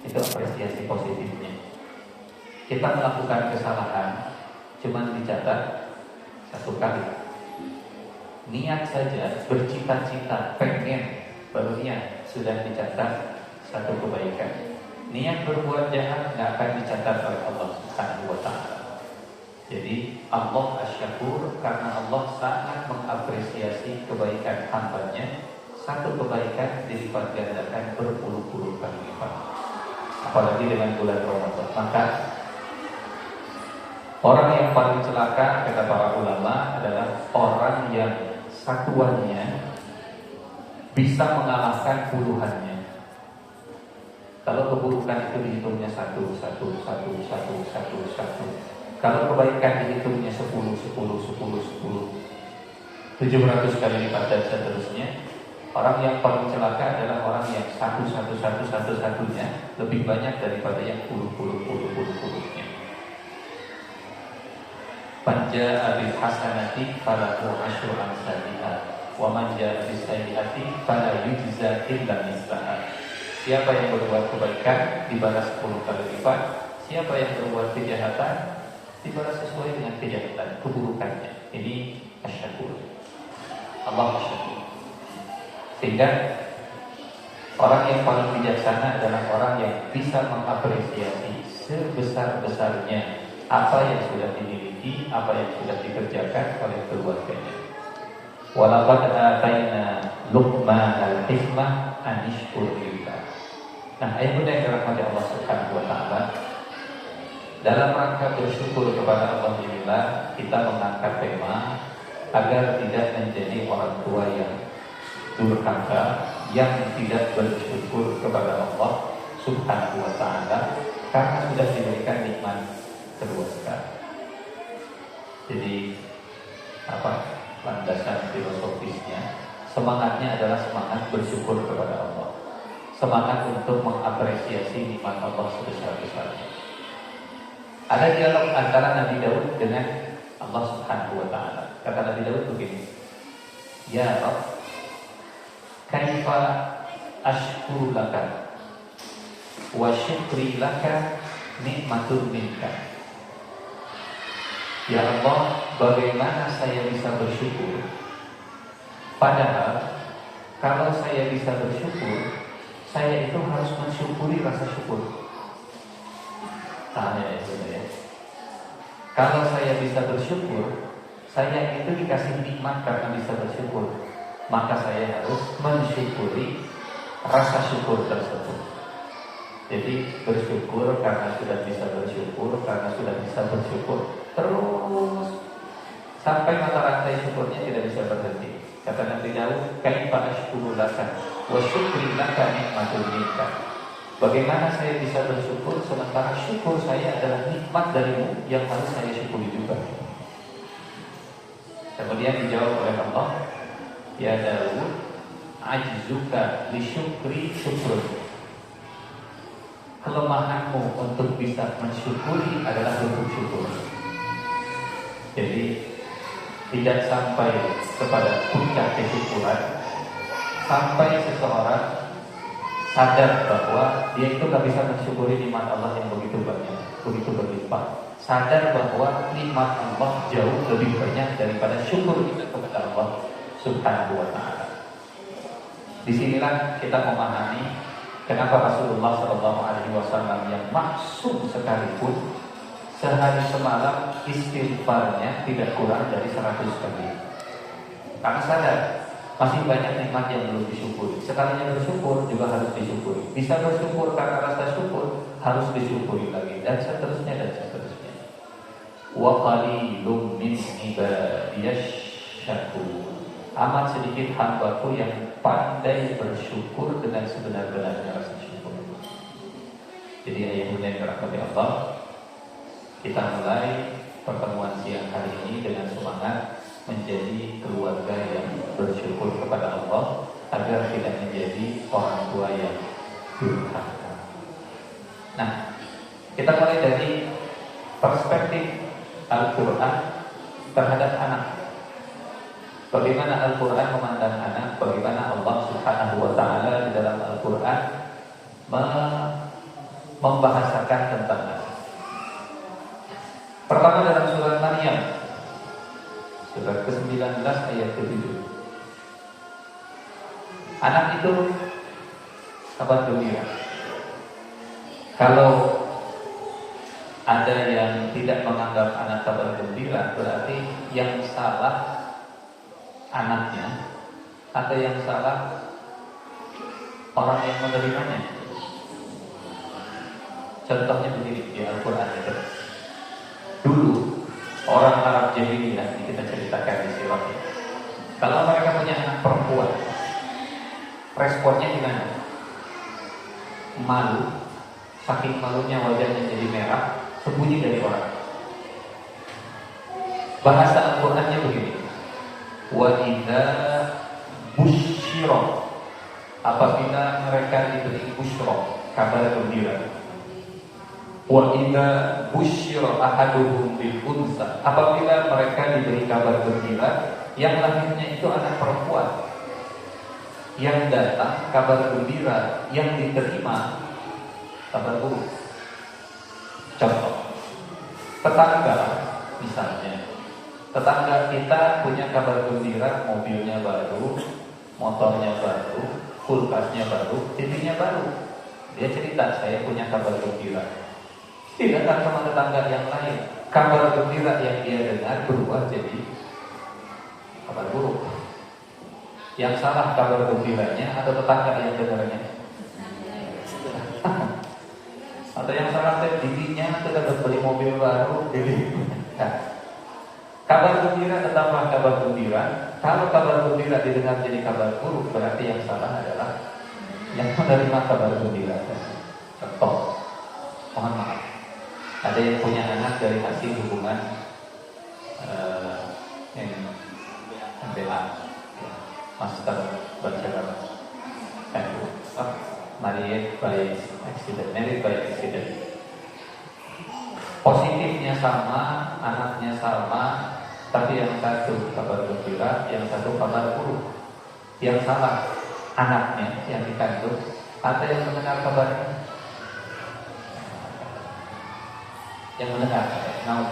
Itu apresiasi positifnya. Kita melakukan kesalahan cuma dicatat satu kali. Niat saja, bercita-cita, pengen, baru niat sudah dicatat satu kebaikan. Niat berbuat jahat nggak akan dicatat oleh Allah Subhanahu wa Ta'ala. Jadi Allah Asy-Syakur, karena Allah sangat mengapresiasi kebaikan hambanya. Satu kebaikan dilipat gandakan berpuluh-puluh kali lipat. Apalagi dengan bulan Ramadan. Maka orang yang paling celaka kata para ulama adalah orang yang satuannya bisa mengalahkan puluhannya. Kalau keburukan itu dihitungnya satu. Kalau kebaikan dihitungnya 10, 700 kali lipat dan seterusnya. Orang yang paling celaka adalah orang yang satu-satunya lebih banyak daripada yang puluh-puluhnya. Man jaa'a bil hasanati falahu asyru amsalihha wa man jaa'a bis sayyi'ati fala yujza illa mislaha. Siapa yang berbuat kebaikan dibalas 10 kali lipat, siapa yang berbuat kejahatan dibalas sesuai dengan kejahatan, keburukannya. Ini Asy-Syakur. Allah Asy-Syakur. Sehingga orang yang paling bijaksana adalah orang yang bisa mengapresiasi sebesar-besarnya apa yang sudah dimiliki, apa yang sudah dikerjakan oleh keluarganya. Walaqad ataina Luqmanal hikmah an yashkur lillah. Nah, ayat bunda yang dirahmati Allah Subhanahu wa Ta'ala, dalam rangka bersyukur kepada Allah Ta'ala, kita mengangkat tema agar tidak menjadi orang tua yang durhaka, yang tidak bersyukur kepada Allah Subhanahu wa Ta'ala karena sudah diberikan nikmat kedua sekali. Jadi landasan filosofisnya, semangatnya adalah semangat bersyukur kepada Allah, semangat untuk mengapresiasi nikmat Allah sebesar-besarnya. Ada dialog antara Nabi Daud dengan Allah Subhanahu wa Ta'ala. Kata Nabi Daud begini, ya Rabb, kaifa ashkuru laka wa syukri laka nikmatun minka. Ya Allah, bagaimana saya bisa bersyukur? Padahal kalau saya bisa bersyukur, saya itu harus mensyukuri rasa syukur. Tanya ya. Kalau saya bisa bersyukur, saya itu dikasih nikmat karena bisa bersyukur, maka saya harus mensyukuri rasa syukur tersebut. Jadi bersyukur karena sudah bisa bersyukur, karena sudah bisa bersyukur terus sampai mata rantai syukurnya tidak bisa berhenti. Kata Nabi Daud, kaifa ashkuru laka wa syukri laka nikmatul minka. Bagaimana saya bisa bersyukur sementara syukur saya adalah nikmat darimu yang harus saya syukuri juga. Kemudian dijawab oleh Allah, ya Daud, ajzuka li syukri syukrun. Kelemahanmu untuk bisa mensyukuri adalah bentuk syukur. Jadi tidak sampai kepada puncak kesyukuran sampai seseorang sadar bahwa dia itu gak bisa mensyukuri nikmat Allah yang begitu banyak, begitu berlimpah. Sadar bahwa nikmat Allah jauh lebih banyak daripada syukur kita kepada Allah Subhanahu wa Ta'ala. Disinilah kita memahami kenapa Rasulullah SAW yang maksum sekalipun sehari semalam istighfarnya tidak kurang dari 100 kali. Karena sadar masih banyak nikmat yang belum disyukuri. Sekalinya bersyukur juga harus disyukuri. Bisa bersyukur karena rasa syukur harus disyukuri lagi, dan seterusnya dan seterusnya. Wa qalilum min ibadiyash syakur. Amat sedikit hambaku yang pandai bersyukur dengan sebenar-benarnya rasa syukur. Jadi ayah bunda yang dirahmati Allah, kita mulai pertemuan siang hari ini dengan semangat menjadi keluarga yang bersyukur kepada Allah agar tidak menjadi orang tua yang durhaka. Nah, kita mulai dari perspektif Al-Quran terhadap anak. Bagaimana Al-Quran memandang anak, bagaimana Allah Subhanahu wa Ta'ala di dalam Al-Quran membahasakan tentang anak. Pertama dalam surat Maryam, surat ke-19 ayat ke-7. Anak itu kabar gembira. Kalau ada yang tidak menganggap anak kabar gembira, berarti yang salah anaknya atau yang salah orang yang menerimanya. Contohnya begini di Al-Quran itu. Dulu orang Arab Jahiliyah, ini kita ceritakan di sirahnya. Kalau mereka punya anak perempuan, responnya gimana? Malu, saking malunya wajahnya jadi merah, sembunyi dari orang. Bahasa Al-Qurannya begini. Wa idza busyira, apabila mereka diberi busyra, kabar gembira. Wa idza busyira ahaduhum bil unsa, apabila mereka diberi kabar gembira yang lahirnya itu anak perempuan, yang datang kabar gembira, yang diterima kabar buruk. Contoh, tetangga misalnya, tetangga kita punya kabar gembira, mobilnya baru, motornya baru, kulkasnya baru, TV-nya baru. Dia cerita, saya punya kabar gembira. Tidak datang sama tetangga yang lain, kabar gembira yang dia dengar berubah jadi kabar buruk. Yang salah kabar gembiranya atau tetangga yang dengarnya? Atau yang salah dirinya sudah beli mobil baru, jadi kabar gembira tetaplah kabar gembira. Kalau kabar gembira didengar jadi kabar buruk, berarti yang salah adalah yang menerima kabar gembira. Contoh, mohon maaf, ada yang punya anak dari hasil hubungan MBA, Master Bachelor, married by accident. Positifnya sama, anaknya sama, tapi yang satu kabar gembira, yang satu kabar buruk. Yang salah anaknya yang dikandung atau yang mendengar kabarnya? Yang mendengar. Nah,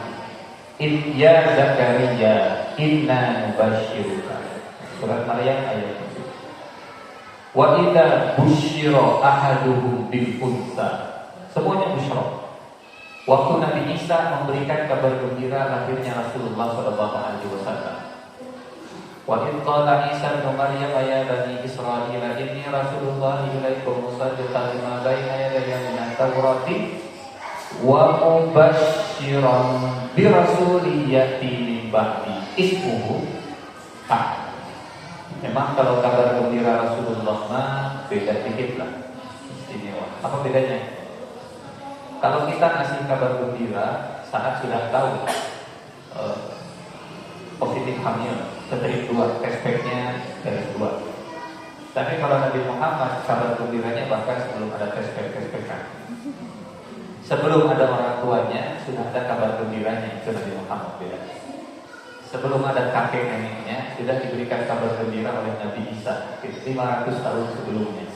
ya Zakaria, inna nubasyiruka. Surat Maryam ayat 7. Wa idza busyira ahaduhum bil unsa. Semuanya busyra. Waktu Nabi Isa memberikan kabar gembira lahirnya Rasulullah sallallahu alaihi wasallam. Wa idza qala Isa bin Maryam ya bani Israil inni Rasulullah ilaikum musaddiqan lima baina yadayya minat Taurati wa mubasysyiran bi rasulin ya'ti min ba'di ismuhu Ahmad. Memang kalau kabar gembira Rasulullah mah beda dikit lah, istimewa. Apa bedanya? Kalau kita ngasih kabar gembira saat sudah tahu positif hamil, setelah 2, tespeknya dari 2. Tapi kalau Nabi Muhammad kabar gembiranya bahkan sebelum ada tespek-tespekan. Sebelum ada orang tuanya sudah ada kabar gembiranya, itu Nabi Muhammad beda. Sebelum ada kakek neneknya sudah diberikan kabar gembira oleh Nabi Isa 500 tahun sebelumnya.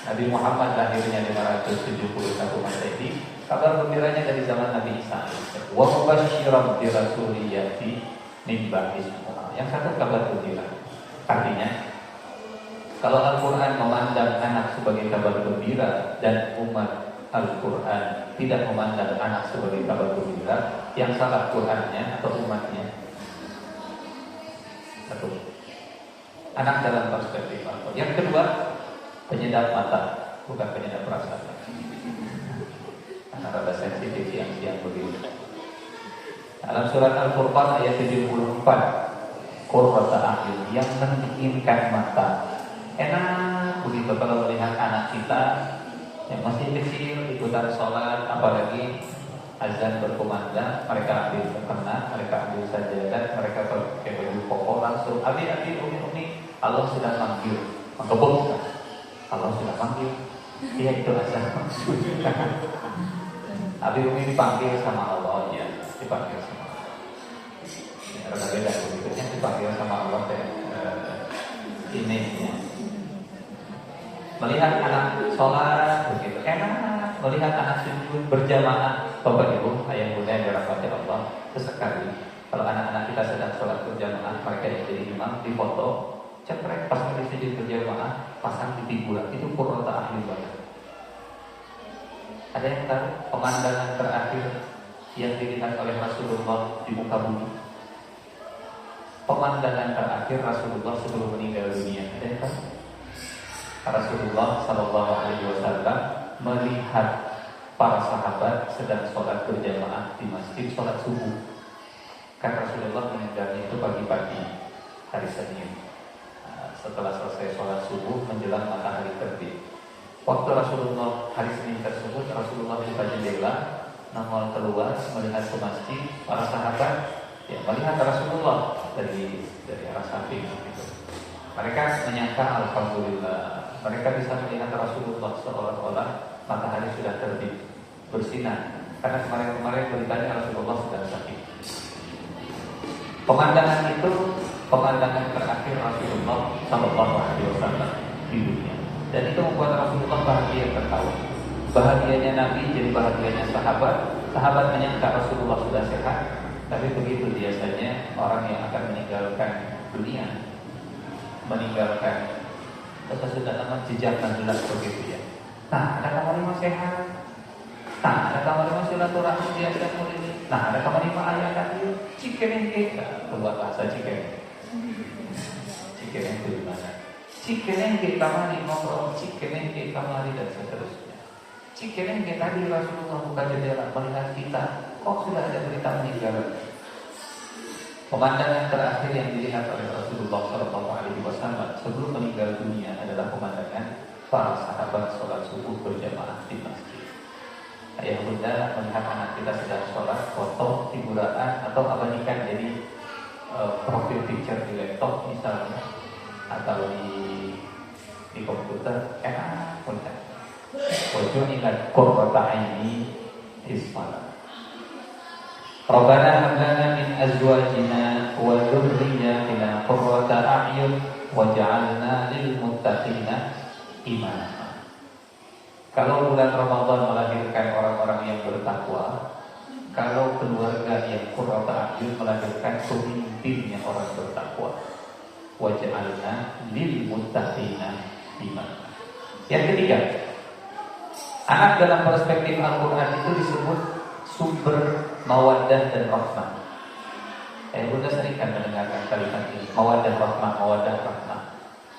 Nabi Muhammad lahirnya 571 Masehi, kabar gembiranya dari zaman Nabi Isa. Wa mubasysyiran bi rasulin ya'ti min ba'di ismuhu. Yang satu kabar gembira. Artinya kalau Al-Quran memandang anak sebagai kabar gembira dan umat Al-Quran tidak memandang anak sebagai kabar gembira, yang salah Qurannya atau umatnya? Satu, anak dalam perspektif Allah. Yang kedua, penyedap mata, bukan penyedap rasa. Anak rada sensitif siang-siang begitu. Dalam surat Al-Furqan ayat 74, qurrata a'yun, yang menginginkan mata. Enak begitu kalau melihat anak kita yang masih kecil ikutan sholat, apalagi azan berkumandang, mereka ambil mukena, mereka ambil sajadah, mereka pakai baju koko langsung abi umi, Allah sudah manggil, mengebuk, Allah sudah manggil, iya itu azan maksudnya. Abi umi dipanggil sama Allah, ya dipanggil sama Allah. Ya, beda berikutnya dipanggil sama Allah ini ya. Melihat anak sholat begitu enak, melihat anak sujud berjamaah. Bapak Ibu, ayah bunda yang dirahmati Allah, sesekali kalau anak-anak kita sedang sholat berjamaah, mereka yang jadi imam difoto, cekrek pas lagi sujud berjamaah, pasang di figura, itu qurrata a'yun banget. Ada yang tahu pemandangan terakhir yang dilihat oleh Rasulullah di muka bumi? Pemandangan terakhir Rasulullah sebelum meninggal dunia. Ada yang tahu? Rasulullah Shallallahu Alaihi Wasallam melihat para sahabat sedang sholat berjamaah di masjid sholat subuh. Kan Rasulullah meninggalnya itu pagi-pagi hari Senin. Setelah selesai sholat subuh menjelang matahari terbit. Waktu Rasulullah hari Senin tersebut, Rasulullah buka jendela, nongol keluar melihat ke masjid. Para sahabat ya melihat Rasulullah dari arah samping gitu. Mereka menyangka alhamdulillah mereka bisa melihat Rasulullah seolah-olah matahari sudah terbit bersinar. Karena kemarin-kemarin beritanya Rasulullah sedang sakit. Pemandangan itu pemandangan terakhir Rasulullah Sallallahu Alaihi Wasallam di dunia. Dan itu membuat Rasulullah bahagia tertawa. Bahagianya Nabi jadi bahagianya sahabat. Sahabat menyangka Rasulullah sudah sehat. Tapi begitu biasanya orang yang akan meninggalkan dunia, meninggalkan sudah lama jejak dan jelas begitu ya. Nah, ada kamar lima sehat. Nah, ada kamar lima silaturahmi biasa ini. Nah, ada kamar lima ayah tadi. Cikeneng keluar bahasa cikeneng. Cikeneng itu di mana? Cikeneng kamari ngobrol, cikeneng kamari dan seterusnya. Cikeneng tadi Rasulullah buka jendela melihat kita. Kok sudah ada berita meninggal? Pemandangan terakhir yang dilihat oleh Rasulullah Shallallahu Alaihi Wasallam sebelum meninggal dunia adalah pemandangan para sahabat sholat subuh berjamaah di masjid. Ayah bunda melihat anak kita sedang sholat, foto, figuraan atau abadikan jadi profil picture di laptop misalnya atau di komputer, enak bunda. Wajah ingat qurrata aini ismalah. Rabbana hab lana min azwajina wa dhurriyyatina qurrata a'yun waj'alna lil muttaqina imama. Kalau bulan Ramadan melahirkan orang-orang yang bertakwa, kalau keluarga yang qurrata a'yun melahirkan pemimpinnya orang bertakwa, waj'alna lil muttaqina imama. Yang ketiga, anak dalam perspektif Al-Qur'an itu disebut sumber mawaddah dan rahmah. Bunda sering kan mendengarkan kalimat ini, mawaddah rahmah, mawaddah rahmah.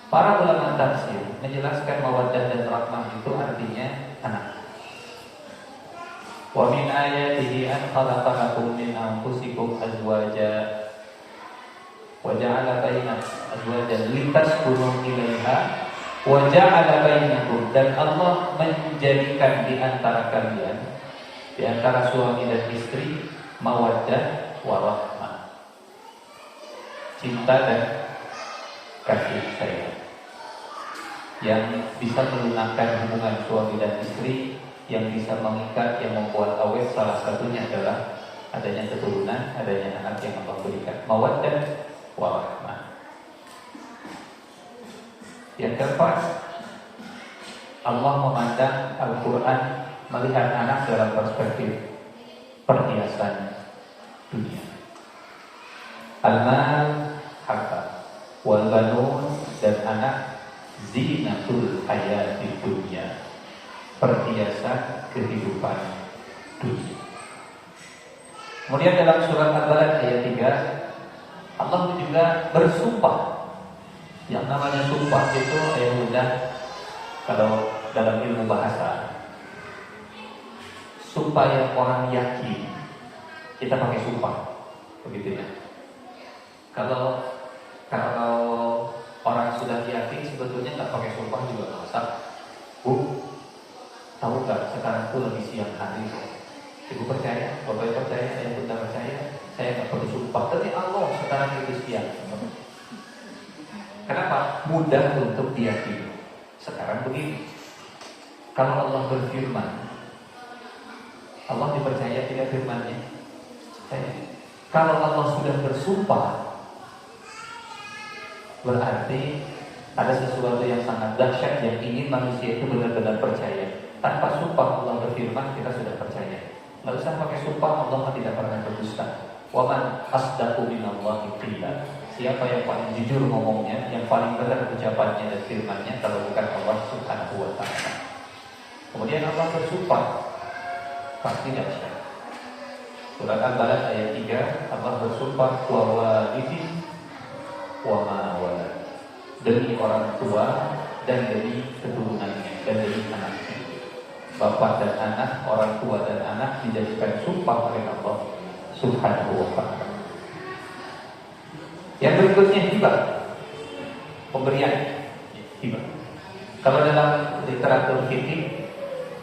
Para ulama tafsir menjelaskan mawaddah dan rahmah itu artinya anak. Wa min ayatihi an khalaqa lakum min anfusikum azwaja wa ja'ala bainakum azwajan litaskunu ilaiha wa ja'ala bainakum, dan Allah menjadikan di antara kalian, di antara suami dan istri, mawaddah warahmah, cinta dan kasih sayang, yang bisa melunakkan hubungan suami dan istri, yang bisa mengikat, yang membuat awet. Salah satunya adalah adanya keturunan, adanya anak yang Allah berikan. Mawaddah warahmah. Yang keempat, Allah memandang Al-Quran melihat anak dalam perspektif perhiasan dunia. Al-mal harta, wal banun dan anak zinatul hayati dunia, perhiasan kehidupan dunia. Kemudian dalam surat Al-Balad ayat 3, Allah juga bersumpah. Yang namanya sumpah itu ayat bunda, kalau dalam ilmu bahasa, supaya orang yakin kita pakai sumpah, begitu ya. Kalau orang sudah yakin sebetulnya nggak pakai sumpah juga nggak usah. Bu, tahu nggak sekarang tuh lagi siang hari? Ibu percaya, bapak percaya, saya bunda percaya, saya nggak perlu sumpah. Tapi Allah sekarang itu siang. Kenapa? Mudah untuk diyakini. Sekarang begini, kalau Allah berfirman, Allah dipercaya tidak firman-Nya. Kalau Allah sudah bersumpah, berarti ada sesuatu yang sangat dahsyat yang ingin manusia itu benar-benar percaya. Tanpa sumpah Allah berfirman, kita sudah percaya. Nggak usah pakai sumpah, Allah tidak pernah berdusta. Wa man asdaqu minallahi qila. Siapa yang paling jujur ngomongnya, yang paling benar ucapannya dan firman-Nya kalau bukan Allah Subhanahu wa taala. Kemudian Allah bersumpah, pasti dahsyat. Surat Al-Balad ayat 3, Allah bersumpah wa walidin wa ma walad. Demi orang tua dan demi keturunannya dan demi anaknya. Bapak dan anak, orang tua dan anak dijadikan sumpah oleh Allah Subhanahu wa ta'ala. Yang berikutnya hibah, pemberian hibah. Kalau dalam literatur fikih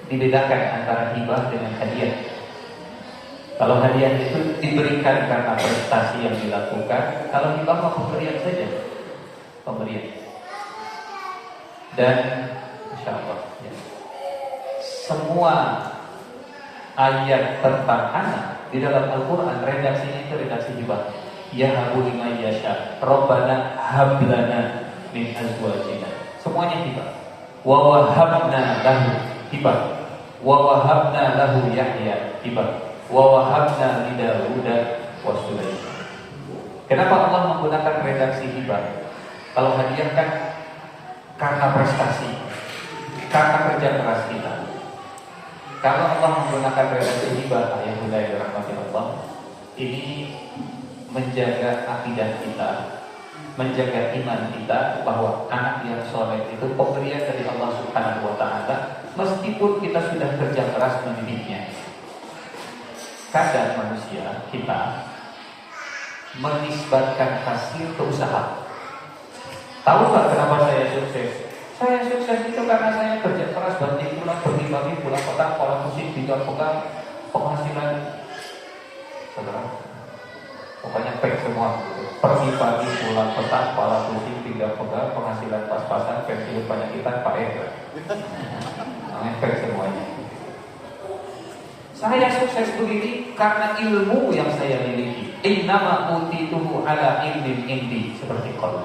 dibedakan antara hibah dengan hadiah. Kalau hadiah itu diberikan karena prestasi yang dilakukan, kalau hibah mah pemberian saja, pemberian. Dan insya Allah ya, semua ayat tentang anak di dalam Al-Quran redaksinya itu redaksi hibah. Ya habu liman yasha, Rabbana hablana min azwajina. Semuanya hibah. Wa wahabna lahu hibah. Wa wahabna lahu Yahya hibah. Wa wahabna li Dawuda wa Sulaiman. Kenapa Allah menggunakan redaksi hibah? Kalau hadiah kan karena prestasi, karena kerja keras kita. Kalau Allah menggunakan redaksi hibah, ayat bunda yang dirahmati Allah, ini menjaga akidah kita, menjaga iman kita bahwa anak yang soleh itu pemberian dari Allah Subhanahu wa ta'ala, meskipun kita sudah kerja keras mendidiknya. Kadang manusia kita menisbatkan hasil ke usaha. Tahu nggak kenapa saya sukses? Saya sukses itu karena saya kerja keras, banting pulang, pergi-pagi, pulang petang, pola musik, tidak pegang, penghasilan saudara. Pokoknya pek semua gitu. Pergi pagi, pulang petang, pola musik, tidak pegang, penghasilan pas-pasan, pensiun penyakitan, Pak Eka. Pek semuanya. Saya sukses begini karena ilmu yang saya miliki. Innama utituhu ala ilmin indi, seperti kalau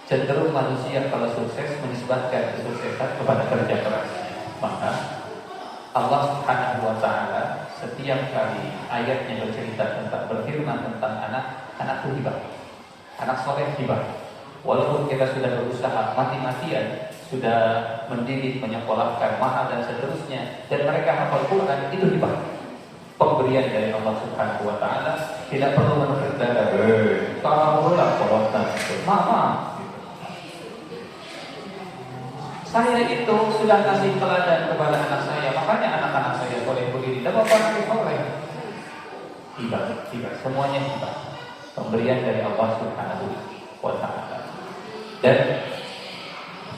cenderung manusia kalau sukses menisbatkan kesuksesan kepada kerja kerasnya. Maka Allah Subhanahu wa ta'ala setiap kali ayatnya bercerita tentang berfirman tentang anak itu hibah, anak soleh hibah. Walaupun kita sudah berusaha mati-matian, sudah mendidik, menyekolahkan, mahal dan seterusnya, dan mereka hafal Quran, itu hibah, pemberian dari Allah Subhanahu wa ta'ala. Tidak perlu menekan kalau pulang kolontan mama. Saya itu sudah kasih teladan kepada anak saya, makanya anak-anak saya soleh begini. Dan bapak nanti soleh. Hibah, semuanya hibah, pemberian dari Allah Subhanahu wa ta'ala. Dan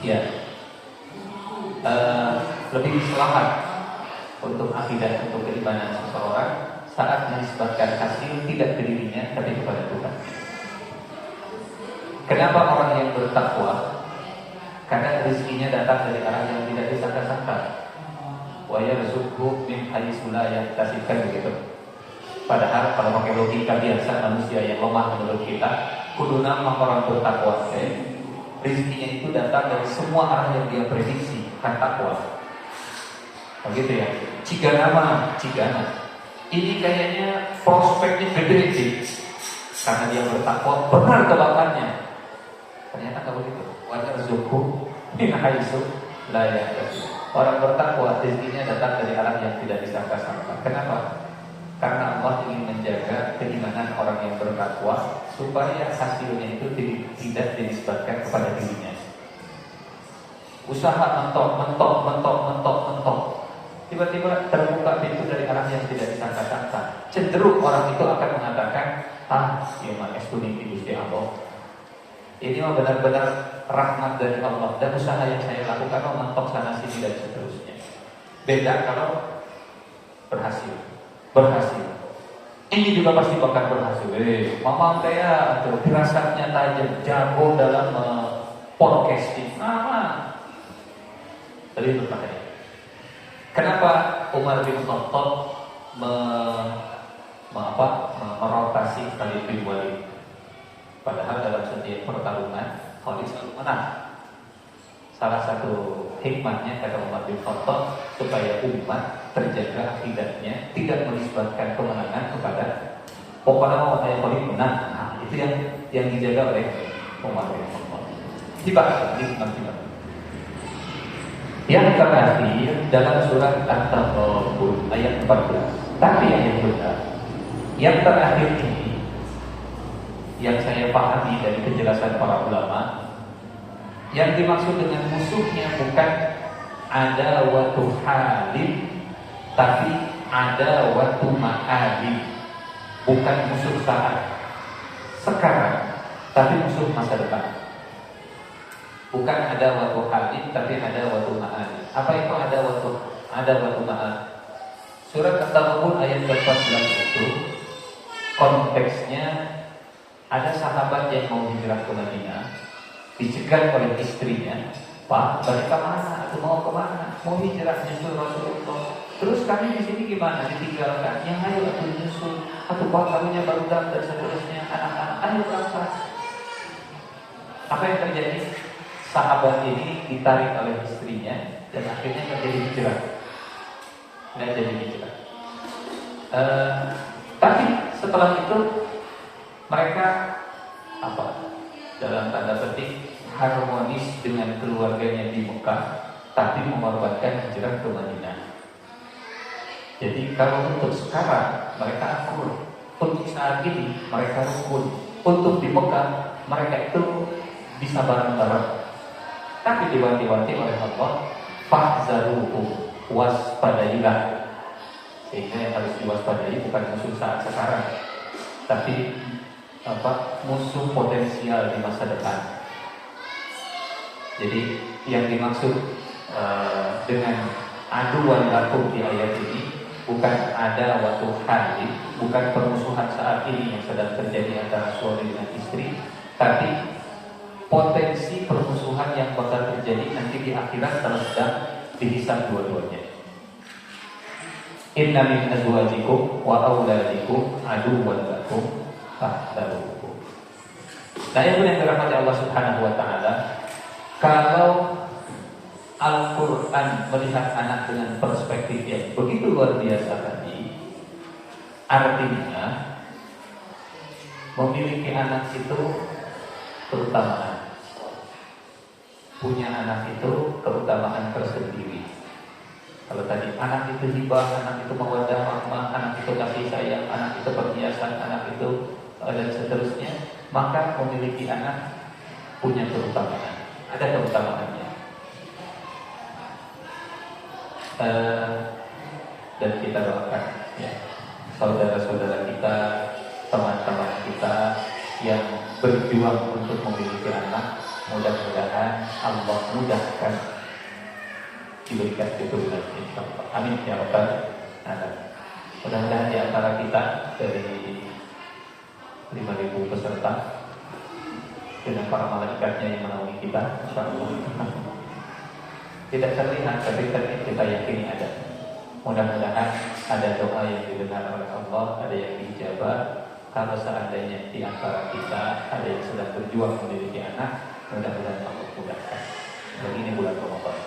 ya, lebih selamat untuk akidah, untuk keimanan seseorang saat menisbatkan hasil tidak ke dirinya tapi kepada Tuhan. Kenapa orang yang bertakwa? Karena rezekinya datang dari arah yang tidak disangka-sangka. Wa yarzuqhu min haitsu la yahtasib, begitu. Padahal kalau pakai logika biasa manusia yang lemah menurut kita, kudu nama orang bertakwa. Rezekinya itu datang dari semua arah yang dia prediksi, kan takwa. Begitu ya. Cigana. Ini kayaknya prospeknya gede sih. Karena dia bertakwa, benar tebakannya. Ternyata nggak begitu. Wajar zuku min haitsu la yahtasib. Orang bertakwa rezekinya datang dari arah yang tidak disangka-sangka. Kenapa? Karena Allah ingin menjaga keimanan orang yang bertakwa supaya hasilnya itu tidak dinisbatkan kepada dirinya. Usaha mentok. Tiba-tiba terbuka pintu dari arah yang tidak disangka-sangka. Cenderung orang itu akan mengatakan, ya mah estuni Gusti Allah. Ini mah benar-benar rahmat dari Allah, dan usaha yang saya lakukan mentok sana sini dan seterusnya. Beda kalau berhasil. Ini juga pasti bakal berhasil. Mama saya tuh firasatnya tajam, jago dalam podcasting. Tadi itu makanya. Kenapa Umar bin Khattab merotasi Khalid bin Walid? Padahal dalam setiap pertarungan Khalid selalu menang. salah satu hikmahnya kata Umar bin Khattab supaya umat terjaga akidahnya, tidak menisbatkan kemenangan kepada pokoknya mau saya paling menang. Nah, itu yang dijaga oleh Umar bin Khattab. Dibahas hikmah. Yang terakhir dalam surat At-Taghabun ayat 14. Tapi yang benar, yang terakhir ini yang saya pahami dari penjelasan para ulama, yang dimaksud dengan musuhnya bukan ada waktu halim, tapi ada waktu ma'alim. Bukan musuh saat sekarang, tapi musuh masa depan. Bukan ada waktu halim, tapi ada waktu ma'alim. Apa itu ada waktu ma'alim? Surat At-Taghabun ayat 14 itu konteksnya ada sahabat yang mau hijrah ke Madinah, dicegat oleh istrinya, Pak, balik ke mana? Atau mau ke mana? Mau hijrah nyusul Rasulullah. Terus kami di sini gimana? Ditinggalkan? Yang ayo atau nyusul, atau Pak kamunya baru dan seterusnya, anak-anak ayo berangkat. Apa yang terjadi? Sahabat ini ditarik oleh istrinya dan akhirnya terjadi hijrah. Nggak jadi hijrah. Tapi setelah itu mereka dalam tanda petik harmonis dengan keluarganya di Mekah, tapi mengorbankan hijrah ke Madinah. Jadi kalau untuk sekarang mereka akur, untuk saat ini mereka rukun, untuk di Mekah mereka itu bisa bareng-bareng. Tapi diwanti-wanti oleh Allah, fahzaruhu, waspadailah. Sehingga yang harus diwaspadai bukan musuh saat sekarang, tapi musuh potensial di masa depan. Jadi yang dimaksud dengan aduan lakum di ayat ini bukan ada waktu hari, bukan permusuhan saat ini yang sedang terjadi antara suami dengan istri, tapi potensi permusuhan yang bakal terjadi nanti di akhirat kalau sedang dihisab dua-duanya. Inna min azwajikum wa auladikum aduwwan lakum fahdharuhum. Nah, yang dirahmati Allah Subhanahu wa taala, kalau Al-Qur'an melihat anak dengan perspektif yang begitu luar biasa tadi, artinya memiliki anak itu keutamaan. Punya anak itu keutamaan tersendiri. Kalau tadi anak itu hibah, anak itu mawaddah rahmah, anak itu kasih sayang, anak itu perhiasan, anak itu dan seterusnya, maka memiliki anak punya keutamaan. Ada keutamaannya. Dan kita doakan ya, saudara-saudara kita, teman-teman kita yang berjuang untuk memiliki anak, mudah-mudahan Allah mudahkan diberikan keturunan insyaallah. Amin ya rabbal alamin. Mudah-mudahan di antara kita dari 5.000 peserta dengan para malaikatnya yang menaungi kita, insyaallah tidak terlihat, tapi kita yakini ada. Mudah-mudahan ada doa yang didengar oleh Allah, ada yang dijabah. Kalau seandainya di antara kita ada yang sedang berjuang memiliki anak, mudah-mudahan Allah mudahkan. Dan ini bulan Ramadan.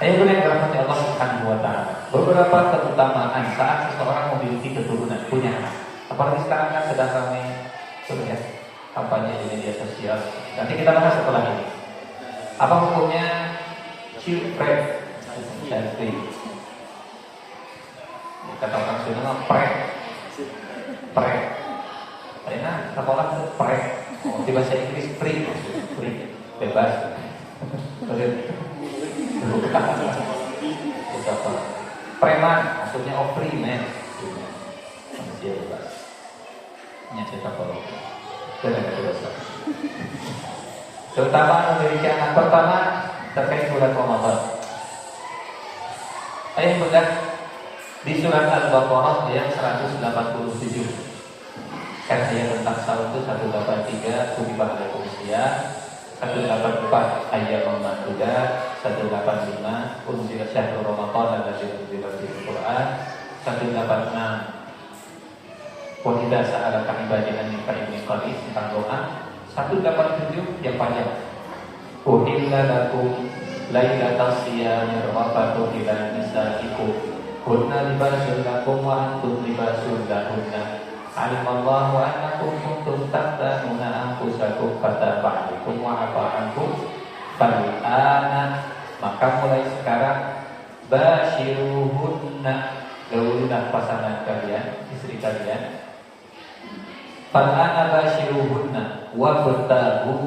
Ayat yang dirahmati Allah Subhanahu wa taala. Beberapa keutamaan saat seseorang memiliki keturunan, punya anak. Apalagi sekarang kan sedang ramai ya, kampanye di media sosial. Nanti kita bahas setelah ini. Apa hukumnya children dan free? Kata orang Sunda prank. Karena sekolah itu prank. Di bahasa Inggris free, bebas. Preman, maksudnya free man. Manusia bebas. Nyata kalau dan ada dosa. Terutama memiliki anak pertama terkait bulan Ramadan. Ayat benar di surat Al-Baqarah ayat 187. Kan ayat tentang saum itu 183 kutiba alaikum siyam, 184 ayat Maidah, 185 unzila syahrul Ramadan alladzi unzila fihi Al-Qur'an, 186 wa idza sa'alaka ibadi anni fa inni qarib tentang doa, 187 yang panjang. Uhilla lakum lailatas siyami rafatu ila nisaikum kunna libasun lakum wa antum libasun lahunna alimallahu annakum kuntum takhtanuna anfusakum fataba 'alaikum wa 'afa 'ankum fal'ana maka mulai sekarang basyiruhunna gaulilah pasangan kalian, istri kalian. Fal'ana basyiruhunna wabtaghu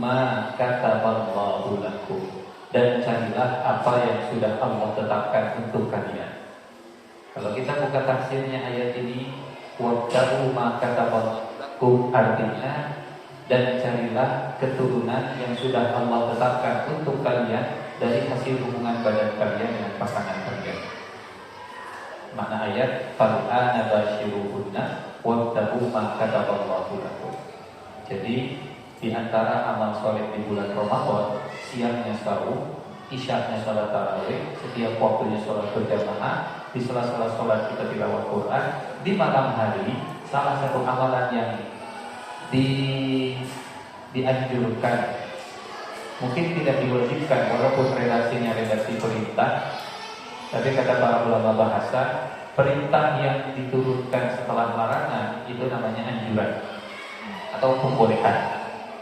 ma kataballahu lakum dan carilah apa yang sudah Allah tetapkan untuk kalian. Kalau kita buka tafsirnya ayat ini, wabtaghu ma kataballahu lakum artinya dan carilah keturunan yang sudah Allah tetapkan untuk kalian dari hasil hubungan badan kalian dengan pasangan kalian. Makna ayat fal'ana basyiruhunna wabtaghu ma kataballahu lakum. Jadi di antara amal soleh di bulan Ramadan, siangnya sahur, isyaknya sholat tarawih, setiap waktunya sholat berjamaah, di sela-sela sholat kita tilawah Quran, di malam hari salah satu amalan yang dianjurkan, mungkin tidak diwajibkan walaupun relasinya relasi perintah, tapi kata para ulama bahasa, perintah yang diturunkan setelah larangan itu namanya anjuran atau pembolehan.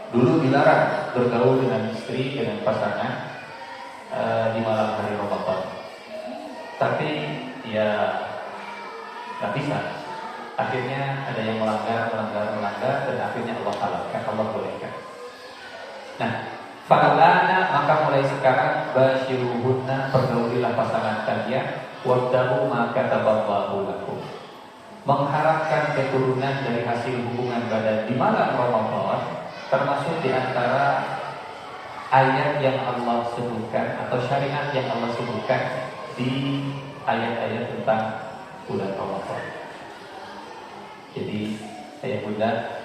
Dulu dilarang bergaul dengan istri, dengan pasangan di malam hari Ramadan. Tapi ya nggak bisa. Akhirnya ada yang melanggar dan akhirnya Allah halalkan, Allah bolehkan. Nah, falana maka mulai sekarang basyiruhunna pergaulilah pasangan kalian wabtaghu ma kataballahu lakum. Mengharapkan keturunan dari hasil hubungan badan di malam Ramadan termasuk di antara ayat yang Allah sebutkan atau syariat yang Allah sebutkan di ayat-ayat tentang bulan Ramadan. Jadi ayat bunda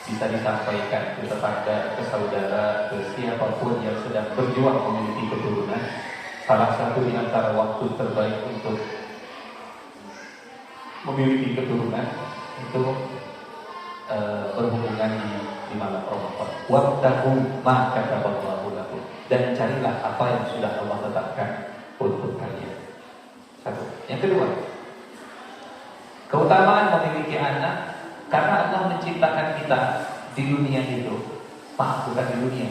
bisa disampaikan ke tetangga, ke saudara, ke siapapun yang sedang berjuang memiliki keturunan. Salah satu di antara waktu terbaik untuk memiliki keturunan itu berhubungan di malam Ramadan. Wabtaghu ma kataballahu lakum dan carilah apa yang sudah Allah tetapkan untuk kalian. Satu. Yang kedua, keutamaan memiliki anak karena Allah menciptakan kita di dunia itu, bukan di dunia.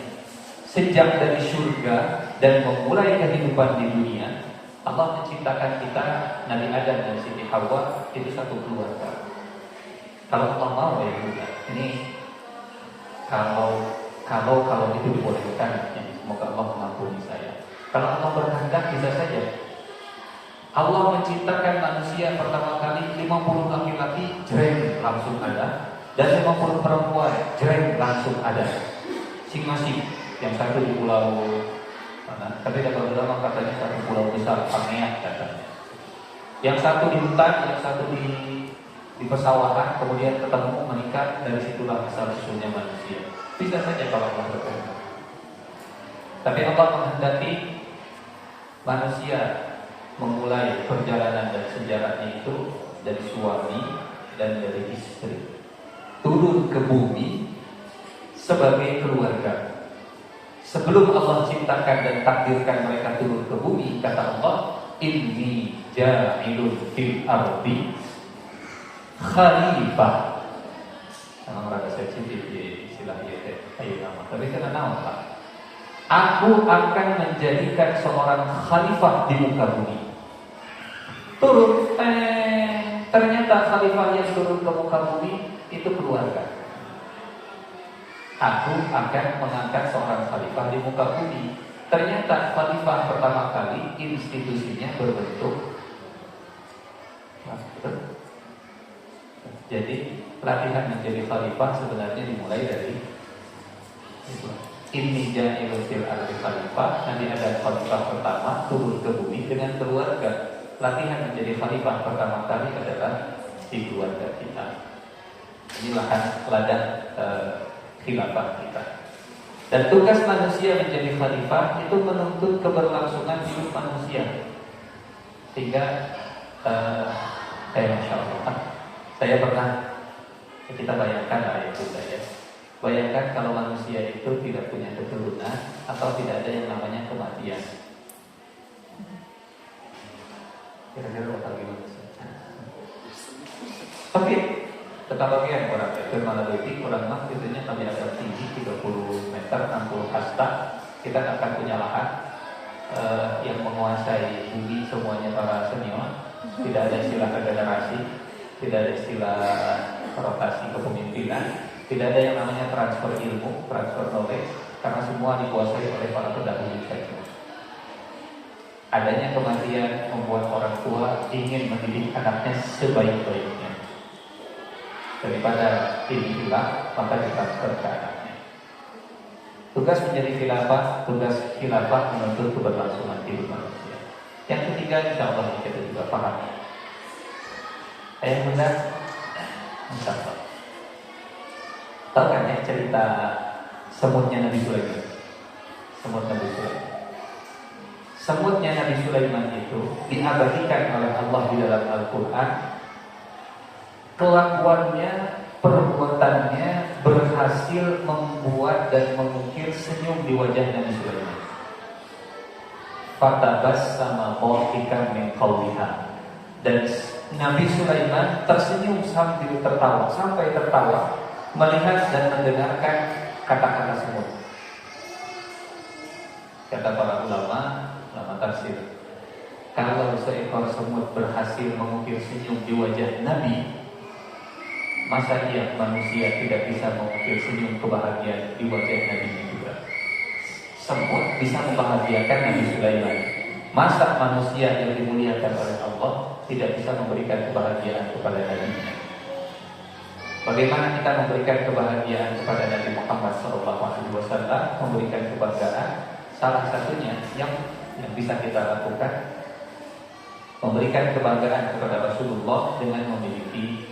Sejak dari surga dan memulai kehidupan di dunia, Allah menciptakan kita, Nabi Adam dan Siti Hawa itu satu keluarga. Kalau Allah mau ya juga. Ini kalau itu dibolehkan, ya, semoga Allah mengampuni saya. Kalau Allah berkehendak bisa saja. Allah menciptakan manusia pertama kali 50 laki-laki jreng langsung ada dan 50 perempuan jreng langsung ada. Masing-masing. Yang satu di pulau mana? Tapi dapat ulama katanya satu pulau besar, Pangean katanya. Yang satu di hutan, yang satu di persawahan, kemudian ketemu menikah, dari situlah asal usulnya manusia. Bisa saja kalau Allah berkehendak. Tapi Allah menghendaki manusia memulai perjalanan dan sejarahnya itu dari suami dan dari istri, turun ke bumi sebagai keluarga. Sebelum Allah ciptakan dan takdirkan mereka turun ke bumi, kata Allah, inni ja'ilun fil ardi khalifah. Memang rada sensitif ya istilah ayo nama. Tapi karena nama Pak, aku akan menjadikan seorang khalifah di muka bumi. Turun, ternyata khalifah yang turun ke muka bumi itu keluarga. Aku akan mengangkat seorang khalifah di muka bumi. Ternyata khalifah pertama kali institusinya berbentuk. Jadi latihan menjadi khalifah sebenarnya dimulai dari ini ja'ilun fil ardi khalifah. Nanti ada khalifah pertama turun ke bumi dengan keluarga. Latihan menjadi khalifah pertama kali adalah di keluarga kita. Ini ladang khilafah kita. Dan tugas manusia menjadi khalifah itu menuntut keberlangsungan hidup manusia. Sehingga Masya Allah, saya pernah, kita bayangkan lah ya Bunda ya, Bayangkan kalau manusia itu tidak punya keturunan atau tidak ada yang namanya kematian. Kira-kira bakal gimana? Oke, ketabagian orang Firmanabiti, orang Mak tentunya kami akan tinggi 30 meter, 60 hasta. Kita akan punya lahan yang menguasai bumi semuanya para senior. Tidak ada istilah regenerasi, tidak ada istilah rotasi kepemimpinan, tidak ada yang namanya transfer ilmu, transfer knowledge, karena semua dikuasai oleh para pendahulu saja. Adanya kematian membuat orang tua ingin mendidik anaknya sebaik-baiknya. Daripada ini hilang, maka ditransfer ke anaknya. Tugas menjadi khilafah, tugas khilafah menuntut keberlangsungan hidup manusia. Yang ketiga, insya Allah kita juga paham. Ayah bunda, insya Allah. Tahu kan ya cerita semutnya Nabi Sulaiman? Semut Nabi Sulaiman. Semutnya Nabi Sulaiman itu diabadikan oleh Allah di dalam Al-Quran. Kelakuannya, perbuatannya berhasil membuat dan mengukir senyum di wajah Nabi Sulaiman. Fatabassama dhahikan min qawliha. Dan Nabi Sulaiman tersenyum sambil tertawa, sampai tertawa melihat dan mendengarkan kata-kata semut. Kata para ulama tafsir, kalau seekor semut berhasil mengukir senyum di wajah Nabi, masa dia manusia tidak bisa mengukir senyum kebahagiaan di wajah Nabi juga? Semut bisa membahagiakan Nabi Sulaiman. Masa manusia yang dimuliakan oleh Allah tidak bisa memberikan kebahagiaan kepada Nabi-Nya? Bagaimana kita memberikan kebahagiaan kepada Nabi Muhammad SAW, memberikan kebanggaan? Salah satunya yang bisa kita lakukan, memberikan kebanggaan kepada Rasulullah dengan memiliki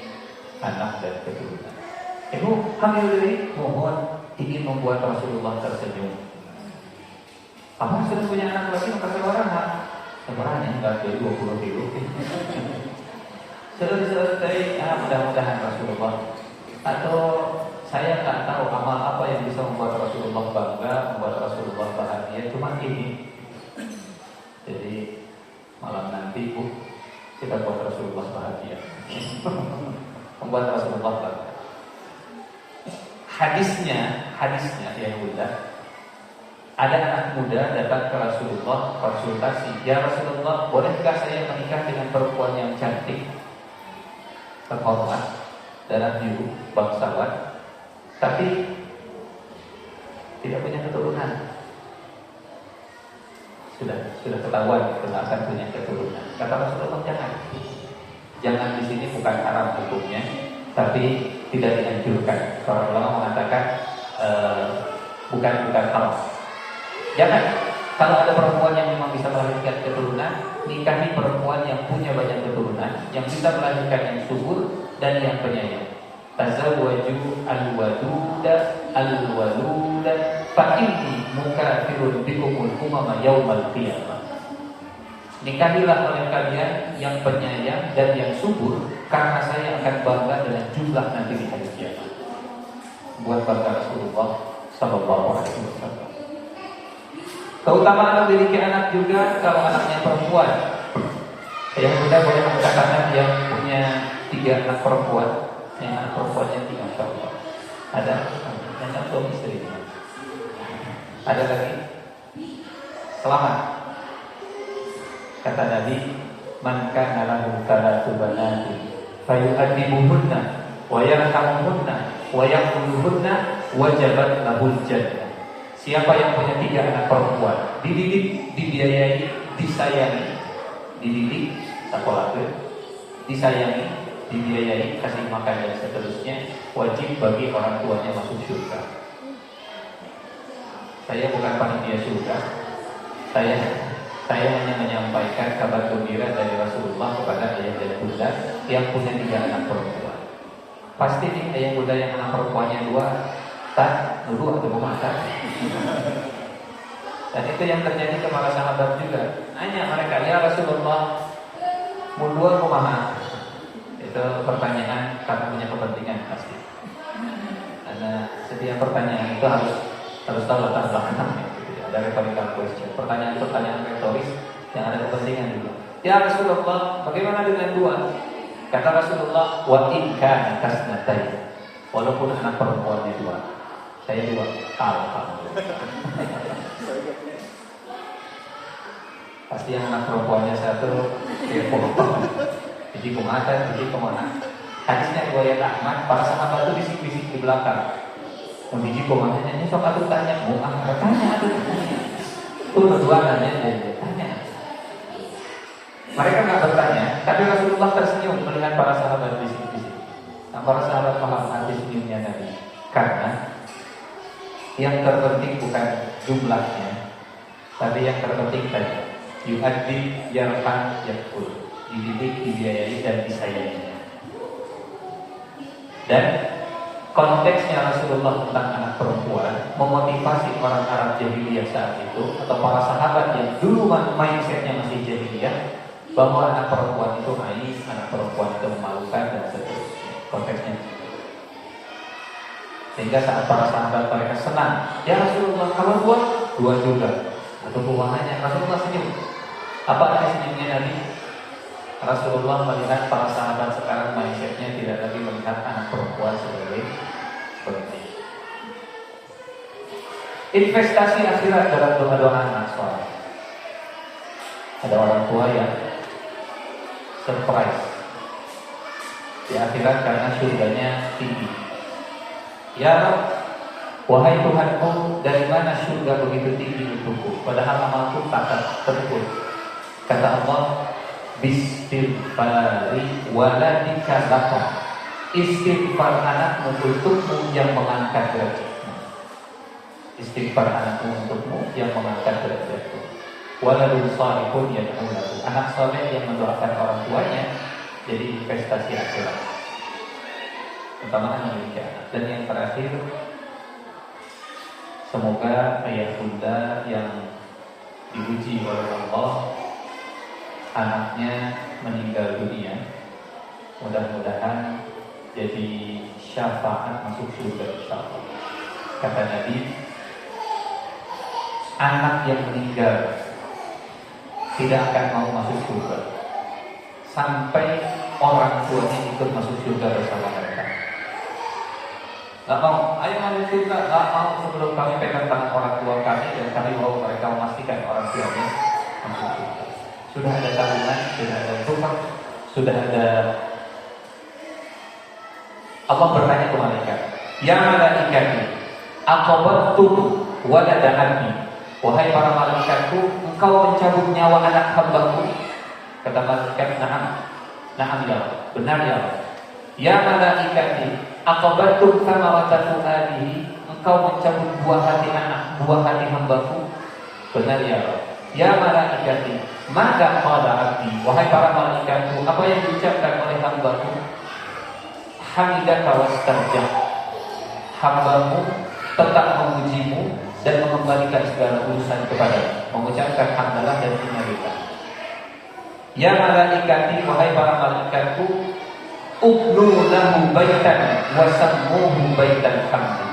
anak dan keturunan. Ibu hamil diri, mohon ingin membuat Rasulullah tersenyum. Apa sudah punya anak lagi? Maka sebarang sebarangnya enggak dari 20 kilo. Sudah selesai, mudah-mudahan Rasulullah. Atau saya nggak tahu amal apa yang bisa membuat Rasulullah bangga, membuat Rasulullah bahagia. Cuma ini. Jadi malam nanti kita buat Rasulullah bahagia. Membuat Rasulullah bangga. Hadisnya yang mudah. Ada anak muda datang ke Rasulullah konsultasi. Ya Rasulullah, bolehkah saya menikah dengan perempuan yang cantik, terhormat, darah biru, bangsawan, tapi tidak punya keturunan? Sudah ketahuan tidak akan punya keturunan. Kata Rasulullah, jangan di sini bukan haram hukumnya, tapi tidak dianjurkan. Para ulama mengatakan bukan haram. Jangan. Kalau ada perempuan yang memang bisa melahirkan keturunan, nikahi perempuan yang punya banyak keturunan, yang bisa melahirkan yang subur dan yang penyayang. Tazawwaju al-waduda fa inni mukafirun bikumul umama yaumal qiyamah. Nikahilah oleh kalian yang penyayang dan yang subur, karena saya akan bangga dengan jumlah nanti di hari kiamat. Buat bangga Rasulullah sallallahu alaihi wasallam. Keutamaan memiliki anak juga kalau anaknya perempuan. Yang muda boleh angkat tangan yang punya 3 anak perempuan. Yang anak perempuannya 3, insya Allah. Ada yang suami istri. Ada lagi. Selamat. Kata Nabi, man kana lahu thalathu banati fayu'addibuhunna wa yarhamuhunna wa yaquluhunna wajabat lahul jannah. Siapa yang punya 3 anak perempuan, dididik, dibiayai, disayangi, dididik, sekolahkan, disayangi, dibiayai, kasih makan dan seterusnya, wajib bagi orang tuanya masuk surga. Saya bukan panitia surga. Saya hanya menyampaikan kabar gembira dari Rasulullah kepada ayah dan bunda yang punya 3 anak perempuan. Pasti nih ayah bunda yang anak perempuannya 2 dulu atau memakan. Dan itu yang terjadi ke para sahabat juga. Nanya mereka, ya Rasulullah, mundur kumaha? Itu pertanyaan karena punya kepentingan pasti. Karena setiap itu harus tahu latar belakangnya. Gitu. Ada rhetorical question, pertanyaan-pertanyaan retoris yang ada kepentingan juga. Ya Rasulullah, bagaimana dengan dua? Kata Rasulullah, wa in kana kasnatain. Walaupun anak perempuannya dua, saya dua, alhamdulillah. Pasti yang anak perempuannya satu, jadi kumata, jadi kemana? Hadisnya riwayat Ahmad, para sahabat itu bisik-bisik di belakang. Membiji komandannya, ini sok aku tanya, mau apa? Tanya, itu berdua tanya. Mereka nggak bertanya, tapi Rasulullah tersenyum melihat para sahabat bisik-bisik. Nah, para sahabat paham arti senyumnya tadi, karena yang terpenting bukan jumlahnya, tapi yang terpenting tadi, yu'addi, yarfan, yakul, dididik, dibiayai, dan disayangi. Dan konteksnya Rasulullah tentang anak perempuan memotivasi orang Arab jahiliyah saat itu, atau para sahabat yang dulu mindsetnya masih jahiliyah, bahwa anak perempuan itu naiz, anak perempuan itu memalukan, dan seterusnya. Konteksnya. Sehingga saat para sahabat mereka senang, ya Rasulullah, kalau dua juga, atau keuangannya, Rasulullah senyum. Apa arti senyumnya Nabi? Rasulullah melihat para sahabat sekarang mindsetnya tidak lagi melihat anak perempuan sebagai penting. Investasi akhirat dalam doa-doa anak soleh. Ada orang tua yang surprise di akhirat karena surganya tinggi. Ya Rabb, wahai Tuhanku, dari mana surga begitu tinggi untukku, padahal amalku tak terukur. Kata Allah, bistighfari waladika laka. Istighfar anakmu untukmu yang mengangkat derajatmu. Istighfar anakmu untukmu yang mengangkat derajatmu. Waladun salihun yad'ulahu. Anak saleh yang mendoakan orang tuanya jadi investasi akhirat. Utama memiliki anak. Dan yang terakhir, semoga ayah bunda yang diuji oleh Allah, anaknya meninggal dunia, mudah-mudahan jadi syafaat masuk surga insyaallah. Kata Nabi, anak yang meninggal tidak akan mau masuk surga sampai orang tuanya ikut masuk surga bersama mereka. Gak mau, ayo masuk surga, gak mau sebelum kami pegang tangan orang tua kami dan kami mau mereka memastikan orang tuanya masuk surga. Sudah ada tabungan, sudah ada rumah, sudah ada. Allah bertanya ke malaikat, ya malaikati, aqabattum walada abdi. Wahai para malaikatku, engkau mencabut nyawa anak hambaku. Kata malaikat, na'am. Na'am ya Allah, benar ya Allah. Ya malaikati, aqabattum thamarata fuadihi. Engkau mencabut buah hati anak, buah hati hambaku. Benar ya Allah. Ya malaikati, maka qala abdi. Wahai para malaikatku, apa yang diucapkan oleh hambaku? Hamidaka wastarjah. Hambamu tetap memujimu dan mengembalikan segala urusan kepada, mengucapkan hamdalah dan innabillah. Ya malaikati, wahai para malaikatku, ubnu lahu baitan wa sammuhu baitan hamdi.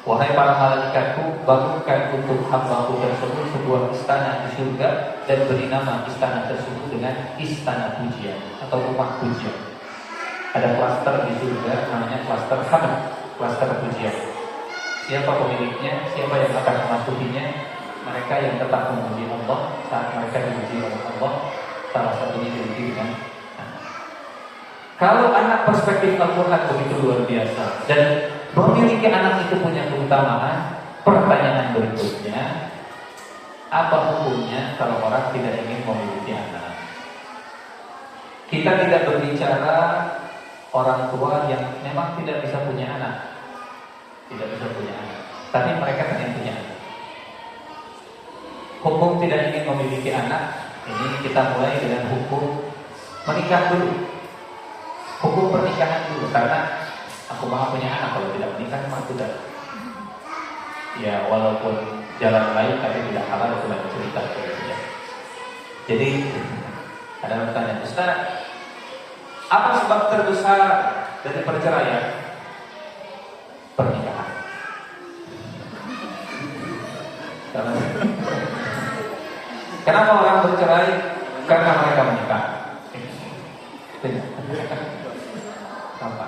Wahai para malaikatku, bangunkan untuk hambaku tersebut sebuah istana di surga dan beri nama istana tersebut dengan istana pujian atau rumah pujian. Ada klaster di surga namanya klaster hamd, klaster pujian. Siapa pemiliknya, siapa yang akan memasukinya? Mereka yang tetap memuji Allah saat mereka dipuji oleh Allah. Salah satunya dipuji dengan anak. Kalau anak perspektif Al-Quran begitu luar biasa dan memiliki anak itu punya keutamaan, pertanyaan berikutnya, apa hukumnya kalau orang tidak ingin memiliki anak? Kita tidak berbicara orang tua yang memang tidak bisa punya anak, tidak bisa punya anak, tapi mereka pengen punya anak. Hukum tidak ingin memiliki anak, ini kita mulai dengan hukum menikah dulu. Hukum pernikahan dulu, karena aku mau punya anak, kalau tidak menikah memang sudah. Ya walaupun jalan lain tapi tidak halal, itu lain cerita. Jadi ada pertanyaan, Ustaz, apa sebab terbesar dari perceraian? Pernikahan. Kenapa orang bercerai? Karena mereka menikah. Apa?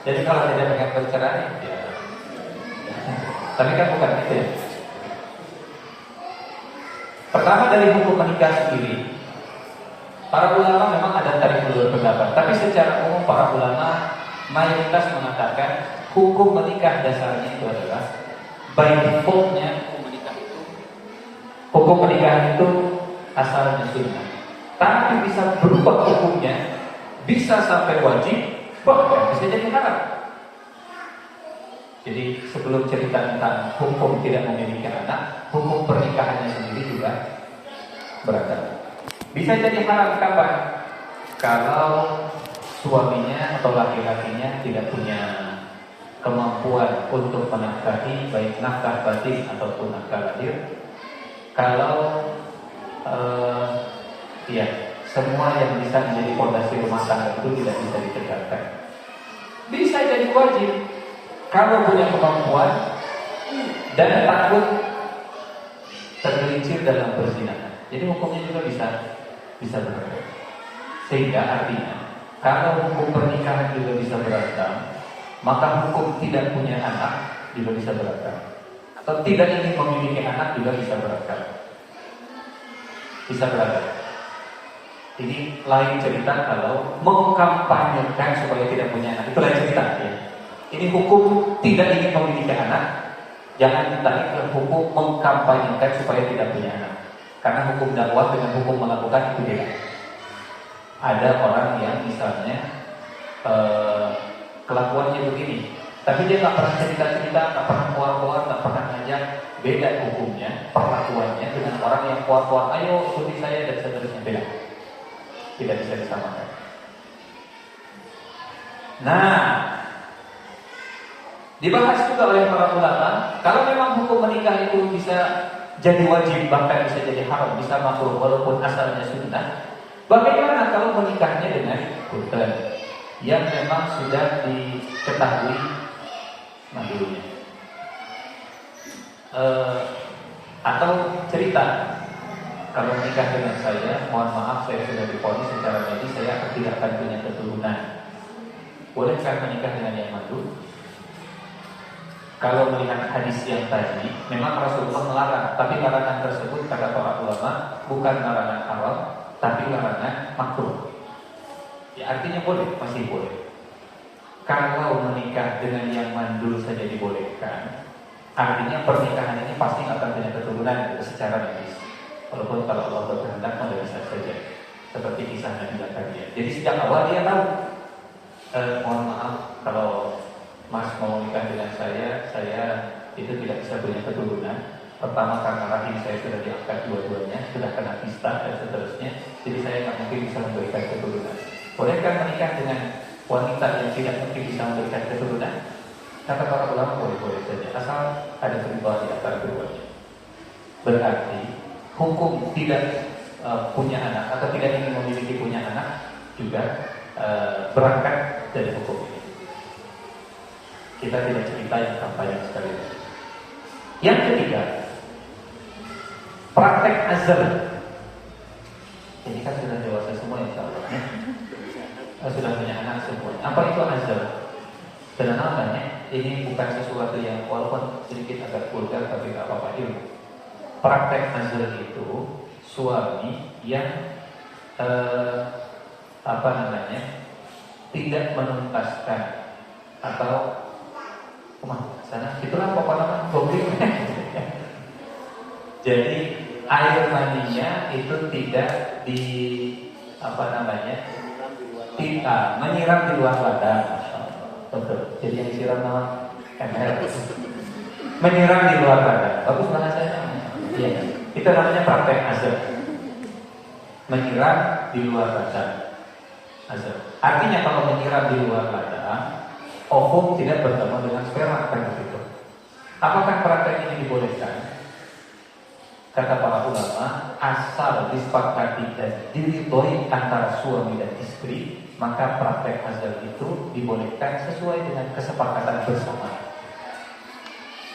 Jadi kalau tidak pengen bercerai, ya. Tapi kan bukan itu ya. Pertama dari hukum menikah sendiri, para ulama memang ada tarik ulur pendapat. Tapi secara umum para ulama mayoritas mengatakan hukum menikah dasarnya itu adalah by defaultnya hukum pernikahan itu asalnya sunnah. Tapi bisa berubah hukumnya, bisa sampai wajib, bahkan bisa jadi haram. Jadi sebelum cerita tentang hukum tidak memiliki anak, hukum pernikahannya sendiri juga beragam. Bisa jadi haram kapan? Kalau suaminya atau laki-lakinya tidak punya kemampuan untuk menafkahi baik nafkah batin ataupun nafkah lahir. Kalau ya semua yang bisa menjadi fondasi rumah tangga itu tidak bisa ditegakkan. Bisa jadi wajib kalau punya kemampuan dan takut tergelincir dalam perzinahan. Jadi hukumnya juga bisa beragam. Sehingga artinya kalau hukum pernikahan juga bisa beragam, maka hukum tidak punya anak juga bisa beragam. Atau tidak ingin memiliki anak juga bisa beragam. Bisa beragam. Ini lain cerita kalau mengkampanyekan supaya tidak punya anak. Itu lain cerita ya. Ini hukum tidak ingin memiliki anak. Jangan ditarik ke hukum mengkampanyekan supaya tidak punya anak. Karena hukum dakwah dengan hukum melakukan itu beda. Ada orang yang misalnya kelakuannya begini, tapi dia nggak pernah cerita-cerita, nggak pernah keluar-keluar, nggak pernah ngajak. Beda hukumnya, perlakuannya dengan orang yang keluar-keluar, ayo ikuti saya dan seterusnya. Beda. Tidak bisa disamakan. Nah, dibahas juga oleh para ulama, kalau memang hukum menikah itu bisa jadi wajib, bahkan bisa jadi haram, bisa makruh walaupun asalnya sunnah. Bagaimana kalau menikahnya dengan punten yang memang sudah diketahui mandulnya? Atau cerita, kalau menikah dengan saya, mohon maaf saya sudah divonis secara medis, saya tidak akan punya keturunan. Bolehkah menikah dengan yang mandul? Kalau melihat hadis yang tadi, memang Rasulullah melarang, tapi larangan tersebut kata para ulama bukan larangan haram, tapi larangan makruh. Ya artinya boleh, masih boleh. Kalau menikah dengan yang mandul saja dibolehkan, artinya pernikahan ini pasti akan punya keturunan secara medis. Walaupun kalau Allah berkehendak tidak bisa saja. Seperti kisah Nabi Zakaria. Jadi sejak awal dia tahu, mohon maaf kalau Mas mau nikah dengan saya itu tidak bisa punya keturunan. Pertama karena rahim saya sudah diangkat dua-duanya, sudah kena kista dan seterusnya. Jadi saya tidak mungkin bisa memberikan keturunan. Bolehkah menikah dengan wanita yang tidak mungkin bisa memberikan keturunan? Kata para ulama boleh-boleh saja, asal ada ketentuan di antara keduanya. Berarti hukum tidak punya anak atau tidak ingin memiliki punya anak juga berangkat dari hukum ini. Kita tidak cerita yang kampanye sekali. Yang ketiga, praktek azal. Ini kan sudah dewasa semua insya Allah. Sudah punya anak semua. Apa itu azal? Sebenarnya ini bukan sesuatu yang walaupun sedikit agak vulgar tapi tidak apa-apa ilmu. Praktek azal itu suami yang tidak menuntaskan atau sana itulah pokoknya bobrik. Jadi air maninya itu tidak menyiram di luar badan. Betul. Jadi yang disiram nama ML. Menyiram di luar badan. Bagus bahasanya. Iya. Itu namanya praktek azal. Menyiram di luar badan. Azal. Artinya kalau menyiram di luar badan, ovum tidak bertemu dengan sperma kan begitu. Apakah praktek ini dibolehkan? Kata para ulama, asal disepakati dan diridhoi antara suami dan istri, maka praktek azal itu dibolehkan sesuai dengan kesepakatan bersama.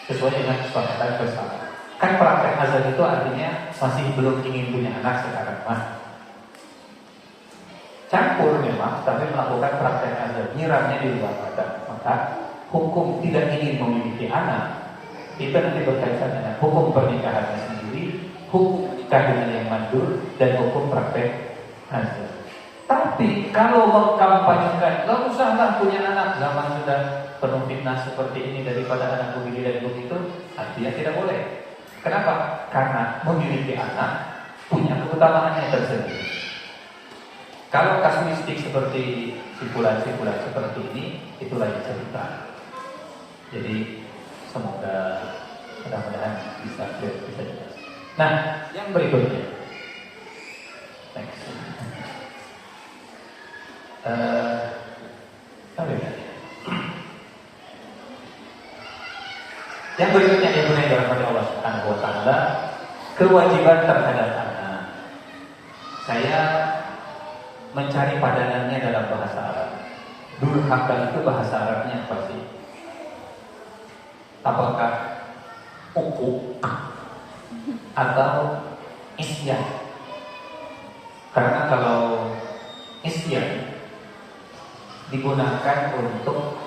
Sesuai dengan kesepakatan bersama. Kan praktek azan itu artinya masih belum ingin punya anak sekarang mah. Campur memang, tapi melakukan praktek azan, nyiramnya di luar badan. Maka hukum tidak ingin memiliki anak itu nanti berkaitan dengan hukum pernikahannya sendiri, hukum menikah dengan yang mandur, dan hukum praktek azan. Tapi kalau mengkampanyekan, gak usahlah punya anak, zaman sudah penuh fitnah seperti ini daripada anak begini dan begitu, artinya tidak boleh. Kenapa? Karena memiliki anak punya keutamaannya tersendiri. Kalau kasuistik seperti simpulan-simpulan seperti ini, itu lain cerita. Jadi semoga mudah-mudahan bisa jelas. Nah, yang berikutnya, next. Yang berikutnya yang dirahmati Allah Subhanahu wa taala, kewajiban terhadap anak. Saya mencari padanannya dalam bahasa Arab. Durhaka itu bahasa Arabnya apa sih? Apakah uquq atau isyan? Karena kalau isyan digunakan untuk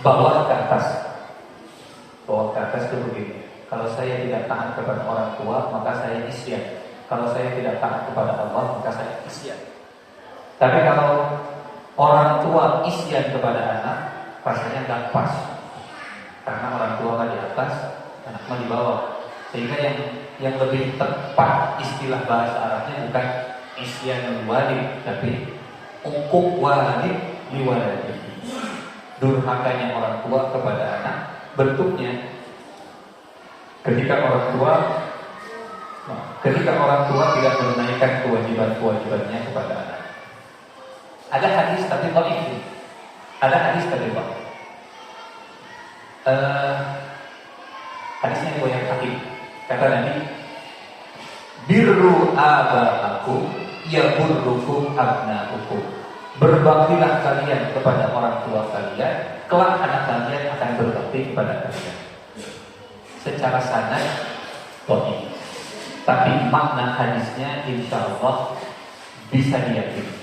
bawa ke atas. Bawa ke atas itu begini. Kalau saya tidak taat kepada orang tua, maka saya isyan. Kalau saya tidak taat kepada Allah, maka saya isyan. Tapi kalau orang tua isyan kepada anak, rasanya nggak pas. Karena orang tua mah di atas, anak mah di bawah. Sehingga yang lebih tepat istilah bahasa Arabnya bukan isyan walid, tapi uquq walid liwaladi. Durhakanya orang tua kepada anak, bentuknya ketika orang tua tidak menunaikan kewajiban-kewajibannya kepada anak. Ada hadis tapi dhaif. Ada hadis tapi dhaif. Hadisnya riwayat Hakim. Kata Nabi, birru aba'akum yaburrukum abna'ukum. Berbaktilah kalian kepada orang tua kalian, kelak anak kalian akan berbakti kepada kalian. Secara sanad dhaif. Tapi makna hadisnya insya Allah bisa diyakini.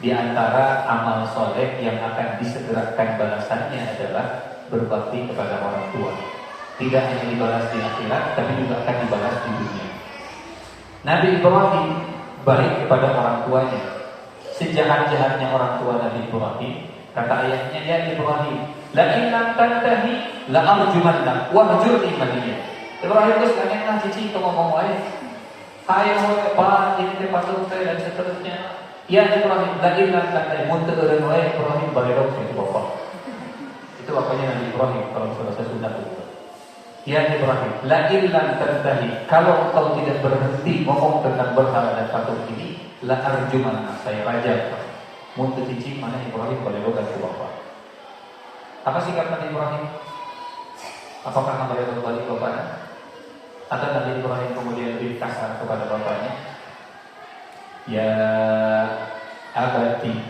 Di antara amal soleh yang akan disegerakan balasannya adalah berbakti kepada orang tua. Tidak hanya dibalas di akhirat, tapi juga akan dibalas di dunia. Nabi Ibrahim baik kepada orang tuanya. Sejahat-jahatnya orang tua Nabi Ibrahim, kata ayahnya, ya Ibrahim, la in lam tantahi la arjumannak wahjurni maliyah. Ibrahim itu sekalian cici itu ngomong wae. Hayo Pak, ini terpasuk saya dan seterusnya. Ya Ibrahim, la in lam tantahi muntah eureun wae Ibrahim baledog itu bapak. Itu bapaknya Nabi Ibrahim kalau bahasa Sunda itu. Ya Ibrahim, la in lam tantahi, kalau engkau tidak berhenti ngomong tentang berhala dan patung ini, la arjumanna, saya rajam. Muntah cici mana Ibrahim baledog itu bapak. Apa sikap Nabi Ibrahim? Apakah Nabi Ibrahim balik bapaknya? Atau Nabi Ibrahim kemudian lebih kasar kepada bapaknya? Ya abati,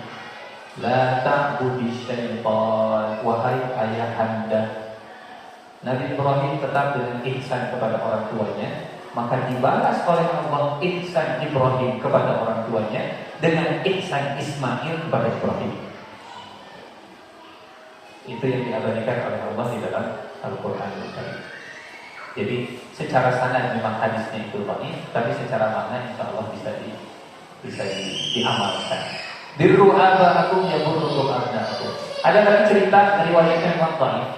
la ta'budi syaitan, wahai ayahanda. Nabi Ibrahim tetap dengan ihsan kepada orang tuanya, maka dibalas oleh Allah ihsan Ibrahim kepada orang tuanya dengan ihsan Ismail kepada Ibrahim. Itu yang diabadikan oleh Allah di dalam Al-Quran. Jadi secara sanad memang hadisnya itu dhaif, tapi secara makna insya Allah bisa diamalkan. Birru aba'akum yaburrukum abna'akum. Ada lagi cerita dari riwayatnya Imam dhaif,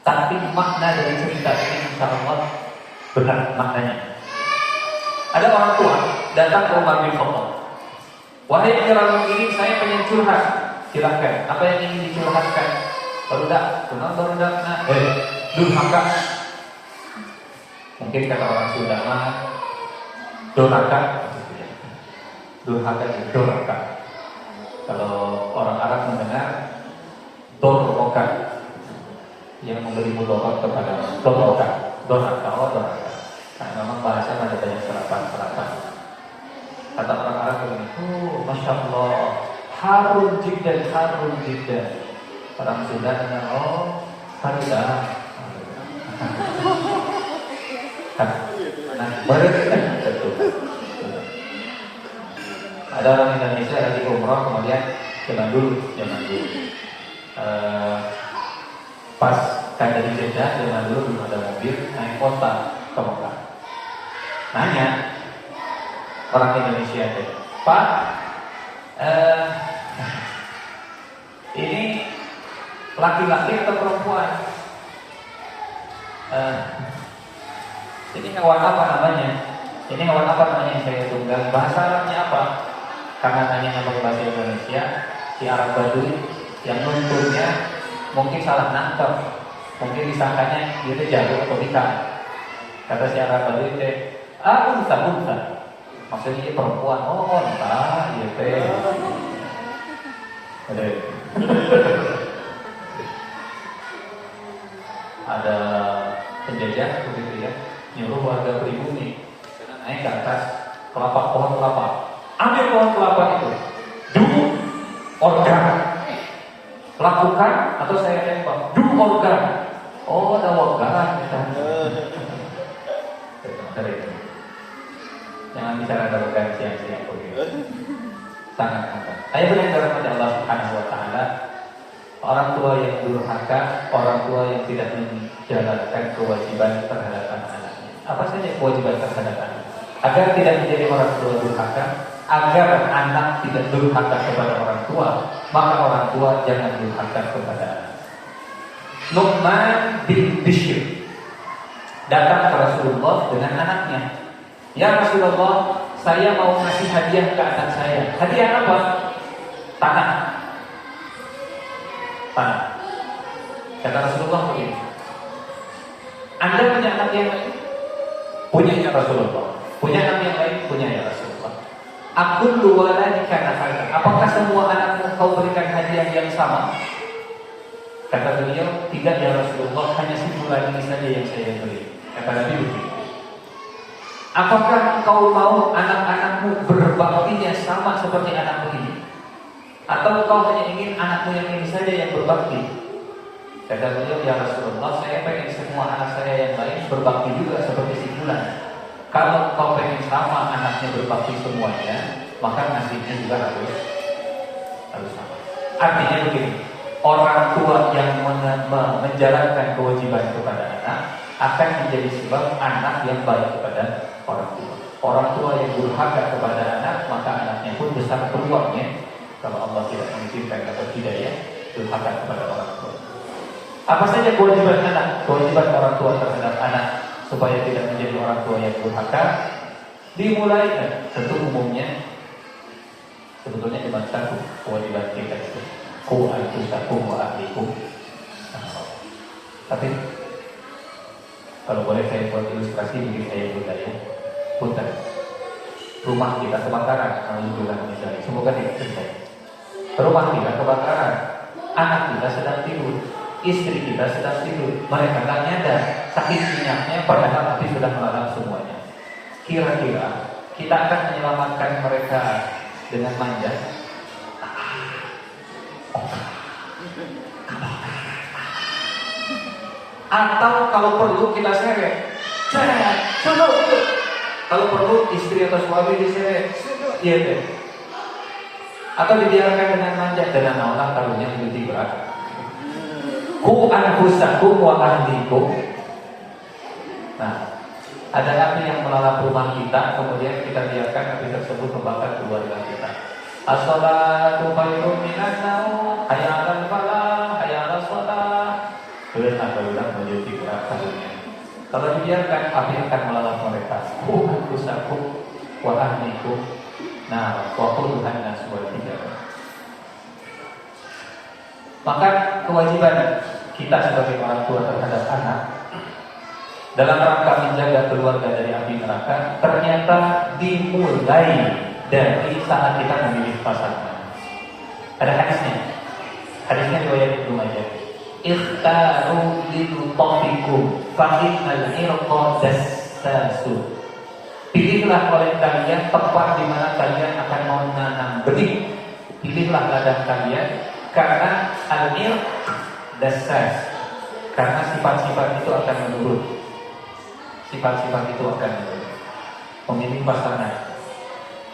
tapi makna dari cerita ini insya Allah benar maknanya. Ada orang tua datang ke Umar bin Khattab. Wahai Amirul Mukminin, saya pengen curhat. Silahkan. Apa yang ingin dicurhatkan? Barudak, nah, durhaka. Mungkin kata orang Sunda mah doraka. Durhaka. Kalau orang Arab mendengar doraka, yang memberi mudarat kepada doraka. Nah, memang bahasa ada banyak serapan. Kata orang Arab begini, masya Allah, harun jiddan. Orang Sunda dengar, haridah. betul. Ada orang Indonesia lagi umroh kemudian zaman dulu. Pas kan dari Jeddah zaman dulu belum ada mobil, naik kota ke Mekah. Nanya orang Indonesia deh, Pak, ini laki-laki atau perempuan? Ini hewan apa namanya? Ini hewan apa namanya yang saya tunggang? Bahasa Arabnya apa? Karena nanya pakai bahasa Indonesia, si Arab Badui yang nunturnya mungkin salah nangkep, mungkin disangkanya dia itu jago atau ikan. Kata si Arab Badui teh, unta. Maksudnya dia perempuan. Oh, unta, iya teh. Ada penjajah begitu ya, nyuruh warga pribumi naik ke atas pohon kelapa, ambil pohon kelapa itu, do organ, lakukan atau saya tembak, do organ. Oh, ada organ. Jangan bicara ada organ siang-siang begitu. Sangat angkat. Ayo benar dirahmati Allah Subhanahu wa taala. Orang tua yang durhaka, orang tua yang tidak menjalankan kewajiban terhadap anak-anaknya. Apa saja kewajiban terhadap anak? Agar tidak menjadi orang tua durhaka, agar anak tidak durhaka kepada orang tua, maka orang tua jangan durhaka kepada anak. Nu'man bin Bishr datang ke Rasulullah dengan anaknya. Ya Rasulullah, saya mau ngasih hadiah ke anak saya. Hadiah apa? Tanah. Kata Rasulullah begini, Anda punya anak yang lain? Punya ya Rasulullah. Punya anak yang lain? Punya ya Rasulullah. Aku luwala dikatakan, apakah semua anakmu kau berikan hadiah yang sama? Kata beliau, tidak ya Rasulullah, hanya si fulan ini saja yang saya beri. Kata Nabi begini, apakah kau mau anak-anakmu berbaktinya sama seperti anakmu ini? Atau kau hanya ingin anakmu yang ini saja yang berbakti? Kata beliau, ya Rasulullah, saya pengen semua anak saya yang lain berbakti juga seperti si fulan. Kalau kau pengen sama anaknya berbakti semuanya, maka nasibnya juga harus sama. Artinya begini, orang tua yang menjalankan kewajiban kepada anak akan menjadi sebab anak yang baik kepada orang tua. Orang tua yang durhaka kepada anak, maka anaknya pun besar peluangnya, kalau Allah tidak mengizinkan atau tidak ya, durhaka kepada orang tua. Apa saja kewajiban anak, kewajiban orang tua terhadap anak supaya tidak menjadi orang tua yang durhaka? Dimulai tentu umumnya sebetulnya cuma satu kewajiban kita itu, qu anfusakum wa ahlikum. Tapi kalau boleh saya buat ilustrasi begini saya budaya, punten. Rumah kita kebakaran, alhamdulillah misalnya, semoga tidak terjadi. Rumah kita kebakaran, anak kita sedang tidur, istri kita sedang tidur, mereka tak nyadar saking minyaknya padahal api sudah melalap semuanya. Kira-kira kita akan menyelamatkan mereka dengan manja? Atau kalau perlu kita seret, kalau perlu istri atau suami diseret, iya deh. Atau dibiarkan dengan manja dan Allah karunia lebih berat. Qu anfusakum wa ahlikum. Nah, ada api yang melalap rumah kita, kemudian kita biarkan api tersebut membakar keluarga kita. As-salatu khairun minan naum, hayya 'alal falah, hayya 'alas shalah. Kemudian ulang menjadi berat karunia. Kalau dibiarkan api akan melalap mereka. Qu anfusakum wa ahlikum. Nah, waquduhan nas wal hijarah. Maka kewajiban kita sebagai orang tua terhadap anak dalam rangka menjaga keluarga dari api neraka ternyata dimulai dari saat kita memilih pasangan. Ada hadisnya. Hadisnya riwayat Ibnu Majah. Ikhtaru lidutafikum fa innal irqa dassasu. Pilihlah oleh kalian tempat di mana kalian akan menanam benih. Pilihlah ladang kalian karena al-irq dassas, karena sifat-sifat itu akan menurun. Sifat-sifat itu akan menurun. memilih pasangan.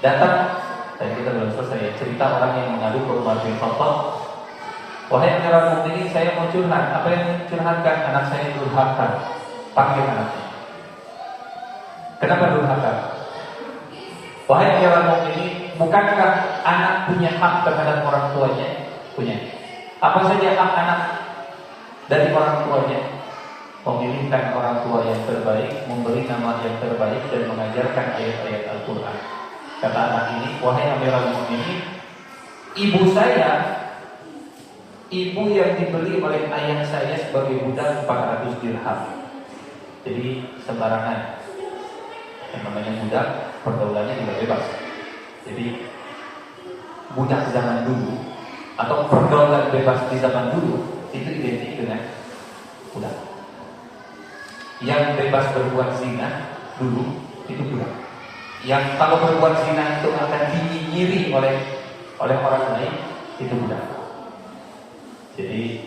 Datang, dan kita belum selesai ya, cerita orang yang mengadu ke Umar bin Khattab, wahai Amirul Mukminin, saya mau curhat. Apa yang curhatkan? Anak saya durhaka. Panggil anaknya. Kenapa durhaka? Wahai Amirul Mukminin, bukankah anak punya hak terhadap orang tuanya? Punya. Apa saja hak anak dari orang tuanya? Memilihkan orang tua yang terbaik, memberi nama yang terbaik, dan mengajarkan ayat-ayat Al-Quran. Kata anak ini, wahai Amirul Mukminin, ibu saya, ibu yang dibeli oleh ayah saya sebagai budak 400 dirham. Jadi sembarangan. Yang namanya budak, pergaulannya juga bebas. Jadi budak zaman dulu atau pergaulan bebas di zaman dulu itu identik dengan budak. Yang bebas berbuat zina dulu itu budak. Yang kalau berbuat zina itu akan dinyinyiri oleh orang lain itu budak. Jadi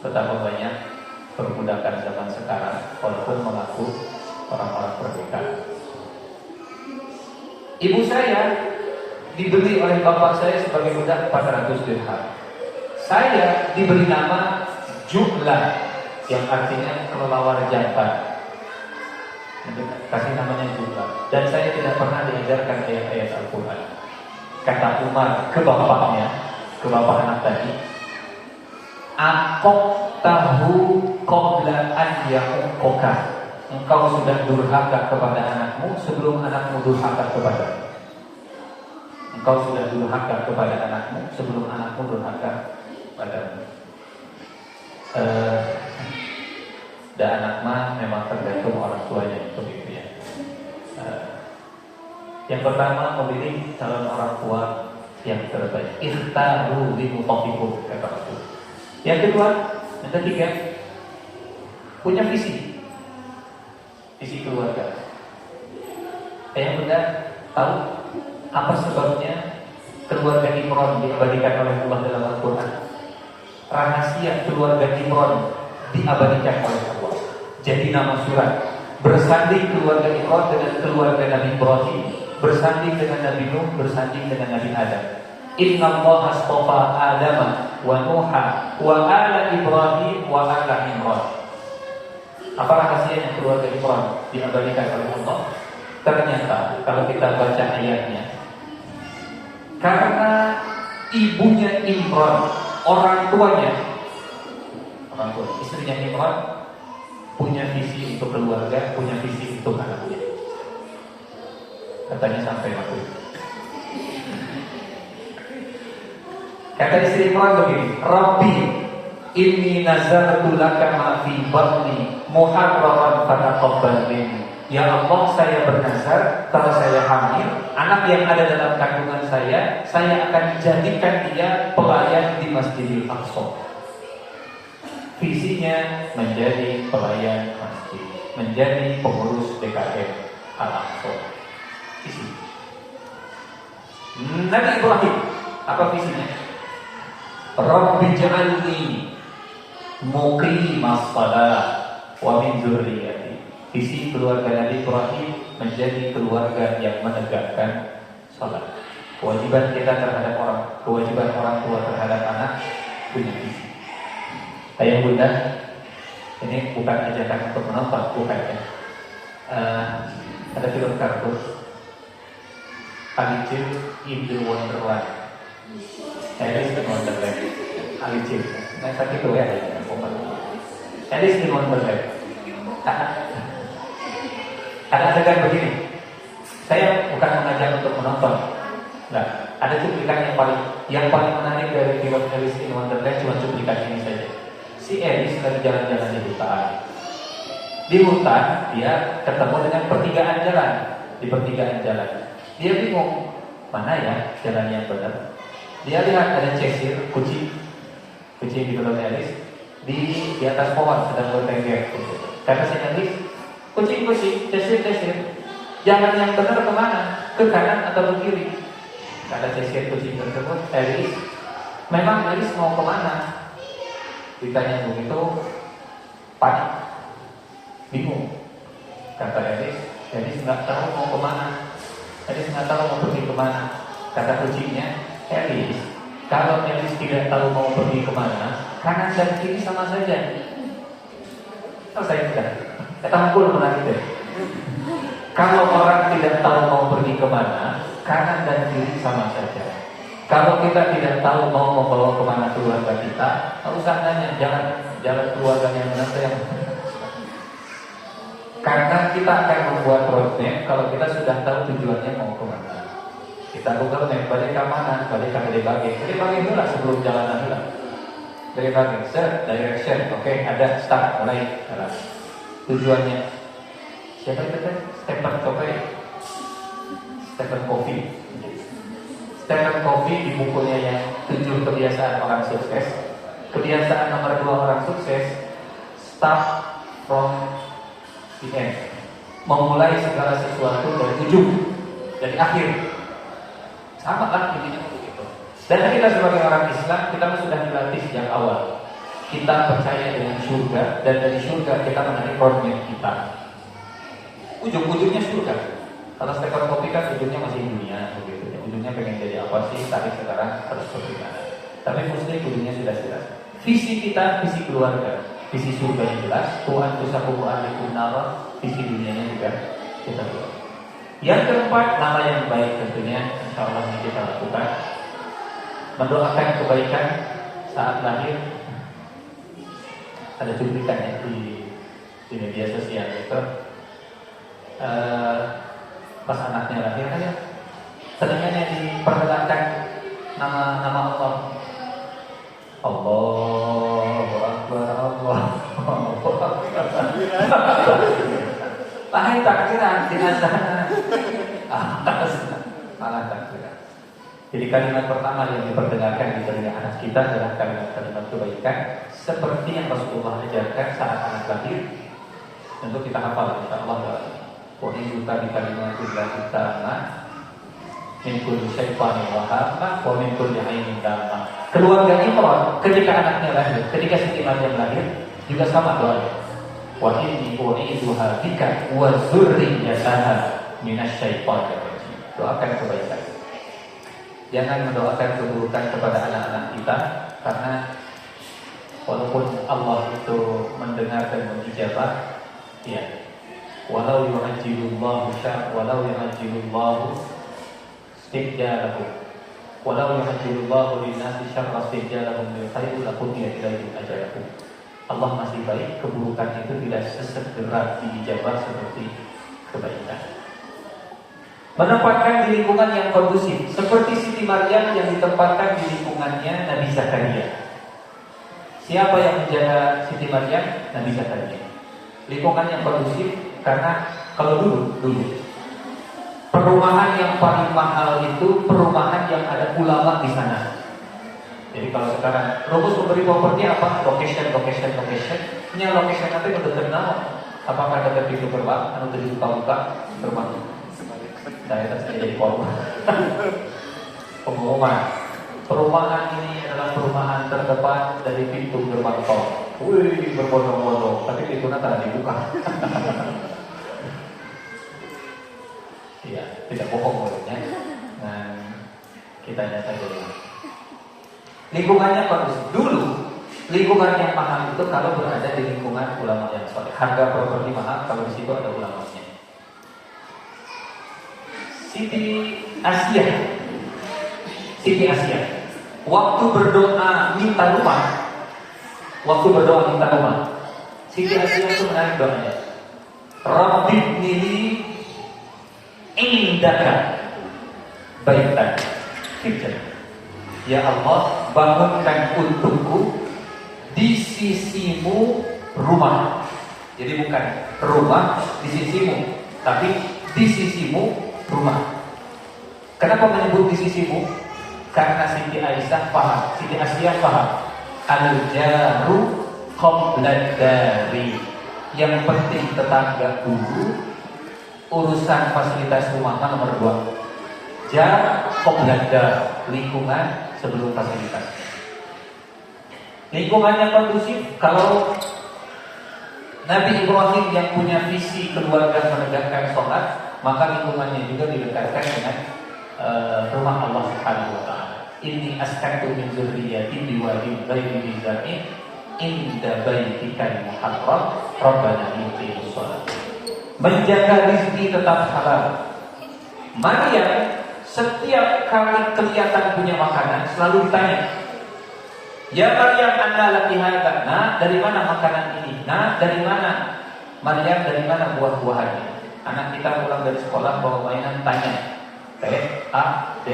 betapa banyak perbudakan zaman sekarang walaupun mengaku orang-orang merdeka. Ibu saya dibeli oleh bapak saya sebagai budak 400 dirham. Saya diberi nama Ju'la, yang artinya kelelawar jantan. Kasih namanya Ju'la. Dan saya tidak pernah diajarkan ayat-ayat Al-Quran. Kata Umar ke bapaknya, ke bapak anak tadi, Akok tahu qabla an ya'uqoka. Engkau sudah durhaka kepada anakmu sebelum anakmu durhaka kepadamu. Engkau sudah durhaka kepada anakmu sebelum anakmu durhaka padamu. Dan anak mah memang tergantung orang tuanya, begitu ya. Yang pertama, memilih calon orang tua yang terbaik. Ikhtaru li mutafikum, kata Rasul. Yang kedua, yang ketiga, punya visi keluarga. Yang benar tahu apa sebabnya keluarga Imran diabadikan oleh Allah dalam Al-Quran. Rahasia keluarga Imran diabadikan oleh Allah. Jadi nama surat. Bersanding keluarga Imran dengan keluarga Nabi Ibrahim, bersanding dengan Nabi Nuh, bersanding dengan Nabi Adam. Inna Allah astafa Adam wa Nuha wa ala Ibrahim wa ala Imran. Apa rahasianya keluarga Imran diabadikan oleh Allah? Ternyata kalau kita baca ayatnya, karena ibunya Imran, orang tua istrinya Imran punya visi untuk keluarga, punya visi untuk anaknya. Katanya sampai aku. Kata istri Imran begini, Rabbi inni nazartu laka ma fi batni muharraman fataqabbal minni. Ya Allah, saya bernazar kalau saya hamil, anak yang ada dalam kandungan saya akan jadikan dia pelayan di Masjidil Aqsa. Visinya menjadi pelayan masjid, menjadi pengurus DKM Al-Aqsa. Visi. Nabi Ibrahim, apa visinya? Rabbi ja'alni muqimas shalah wa min dzurriyyati. Visi keluarga Nabi Ibrahim menjadi keluarga yang menegakkan salat. Kewajiban kita terhadap kewajiban orang tua terhadap anak punya visi. Ayah bunda, ini bukan ajakan untuk menonton, bukan ya. Ada film kartun Alice in the Wonderland, Alice in Wonderland, Alice. Nah, sakit tuh ya, Alice in Wonderland. Ada adegan begini. Saya bukan mengajak untuk menonton. Nah, ada cuplikan yang paling menarik dari film Alice in Wonderland cuma cuplikan ini saja. Si Alice lagi jalan-jalan di hutan. Di hutan dia ketemu dengan pertigaan jalan. Di pertigaan jalan, dia bingung mana ya jalan yang benar. Dia lihat ada cesir kucing di film Alice di atas pohon sedang bertengger. Kata si Alice, kucing, cesir, jalan yang benar kemana? Ke kanan atau ke kiri? Kata cesir kucing tersebut, Alice, memang Alice mau kemana? Ditanya begitu, panik, bingung. Kata Alice, Gadis nggak tahu mau kemana, gadis nggak tahu mau pergi kemana. Kata kuncinya, Elis, kalau Elis tidak tahu mau pergi kemana, kanan dan kiri sama saja. Selesai sudah. Kita angkul menarik deh. Kalau orang tidak tahu mau pergi kemana, kanan dan kiri sama saja. Kalau kita tidak tahu mau membawa kemana keluarga kita, tak usah nanya jalan keluarga yang mana yang. Karena kita akan membuat roadmap kalau kita sudah tahu tujuannya mau kemana. Kita Google Map, balik ke mana? Balik ke Gede Bage dulu lah sebelum jalanan dulu. Gede Bage, set direction, oke, ada start, mulai jalan. Tujuannya siapa itu kan? Stephen Covey. Stephen Covey di bukunya yang 7 kebiasaan orang sukses. Kebiasaan nomor 2 orang sukses, start from the end. Memulai segala sesuatu dari ujung, dari akhir. Sama kan intinya begitu. Dan kita sebagai orang Islam, kita sudah dilatih sejak awal. Kita percaya dengan surga, dan dari surga kita menarik roadmap kita. Ujung-ujungnya surga. Kalau Stephen Covey kan ujungnya masih dunia, begitu. Ujungnya pengen jadi apa sih? Tapi sekarang harus bagaimana? Tapi Muslim ujungnya sudah jelas. Visi kita, visi keluarga, visi surganya jelas. Tuhan tusakumu ahlikum nara, visi dunianya juga kita buat. Yang keempat, nama yang baik tentunya, insya Allah ini kita lakukan. Mendoakan kebaikan saat lahir. Ada cuplikannya di media sosial itu. Pas anaknya lahir aja, seringnya diperdengarkan nama Allah. Allahu Akbar, Allahu Akbar. Lahir takbiran dengan sana. Malah takbiran. Jadi kalimat pertama yang diperdengarkan di telinga anak kita adalah kalimat-kalimat kebaikan seperti yang Rasulullah ajarkan saat anak lahir. Tentu kita hafal insyaallah. Wa in yuka bi kalimatillahi ta'ala min kulli syaitanir wahab wa min kulli ainin damma. Keluarga Imran ketika anaknya lahir, ketika Siti Maryam lahir juga sama doanya. Wa inni u'iduha bika wa dzurriyyataha minasyaitonir rajim. Doakan kebaikan. Jangan mendoakan keburukan kepada anak-anak kita, karena walaupun Allah itu mendengar dan mengijabah, ya, walau yu'ajjilullahu istijalaku, walau yu'ajjilullahu linnasi syarra istijalahum bil khairi laqudiya ilaihim ajalahum. Allah masih baik, keburukan itu tidak sesegera diijabah seperti kebaikan. Menempatkan di lingkungan yang kondusif, seperti Siti Maryam yang ditempatkan di lingkungannya Nabi Zakaria. Siapa yang menjaga Siti Maryam? Nabi Zakaria. Lingkungan yang kondusif, karena kalau dulu perumahan yang paling mahal itu perumahan yang ada ulama di sana. Jadi kalau sekarang rumus memberi properti apa? Location. Ini location nanti udah terkenal. Apakah ada pintu gerbang? Anu tadi buka gerbang. Saya jadi korban. Pengumuman. Perumahan ini adalah perumahan terdepan dari pintu gerbang tol. Wih, berbondong-bondong, tapi pintunya tak dibuka. Iya, tidak bohong mulutnya. Nah, kita nyata dulu. Lingkungannya kondusif. Dulu, lingkungan yang mahal itu kalau berada di lingkungan ulama yang soleh. Harga properti mahal kalau di situ ada ulamanya. Siti Asia. Waktu berdoa minta rumah. Siti Asia itu menarik doanya. Rabbibnili indaka baitan. Ya Allah, bangunkan untukku di sisimu rumah. Jadi bukan rumah di sisimu, tapi di sisimu rumah. Kenapa menyebut di sisimu? Karena Siti Asia paham. Al-jaru qoblad dari. Yang penting tetangga dulu, urusan fasilitas rumah nomor 2. Jar qoblad dar, lingkungan sebelum fasilitas. Lingkungannya kondusif, kalau Nabi Ibrahim yang punya visi keluarga menegakkan sholat, maka lingkungannya juga didekatkan dengan rumah Allah Subhanahu wa taala. Inni askantu min dzurriyyati biwadin ghairi dzi zar'in inda baitikal muharram rabbana yuqimus shalah. Menjaga rezeki tetap halal. Maryam setiap kali kelihatan punya makanan selalu ditanya, "Ya Maryam, anna laki hadza?" Nah, dari mana makanan ini? Nah, dari mana? Maryam, dari mana buah-buahannya? Anak kita pulang dari sekolah bawa mainan, tanya, T, A, D,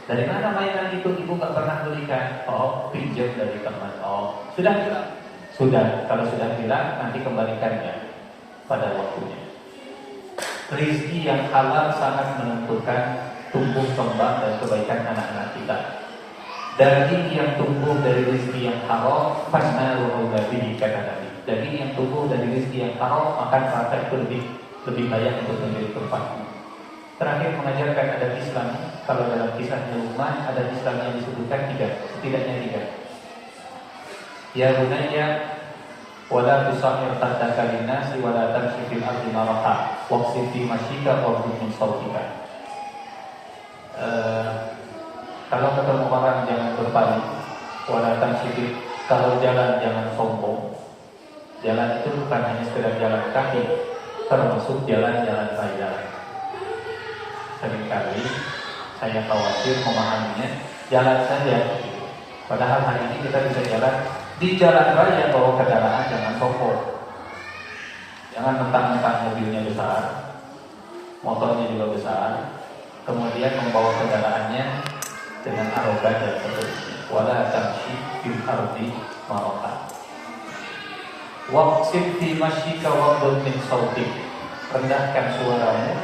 dari mana mainan itu? Ibu gak pernah belikan. Oh, pinjam dari teman. Oh, sudah bilang? Sudah. Kalau sudah bilang, nanti kembalikannya pada waktunya. Rizki yang halal sangat menentukan tumbuh kembang dan kebaikan anak-anak kita. Daging yang tumbuh dari rezeki yang haram, fasnaru aula bihi, kata Nabi. Daging yang tumbuh dari rezeki yang haram, makan rata itu lebih layak untuk menjadi tempat. Terakhir mengajarkan adat Islam. Kalau dalam kisahnya Luqman, adat Islam yang disebutkan setidaknya tiga. Ya bunayya, wala tusahhir khaddaka linnasi wala tamshi fil ardi maraha waqsid fi masyika waghdud min sautika. Kalau ketemu orang jangan berpaling, wala tamshi, kalau jalan jangan sombong. Jalan itu bukan hanya sekedar jalan kaki, termasuk jalan-jalan raya. Seringkali saya khawatir memahaminya jalan saja. Padahal hari ini kita bisa jalan di jalan raya, bawa kendaraan jangan sombong. Jangan mentang-mentang mobilnya besar, motornya juga besar, kemudian membawa kendaraannya dengan arogan dan seterusnya. Wala tamshi fil ardi maraha. Waqsid fi masyika waghdud min sautik. Rendahkan suaramu,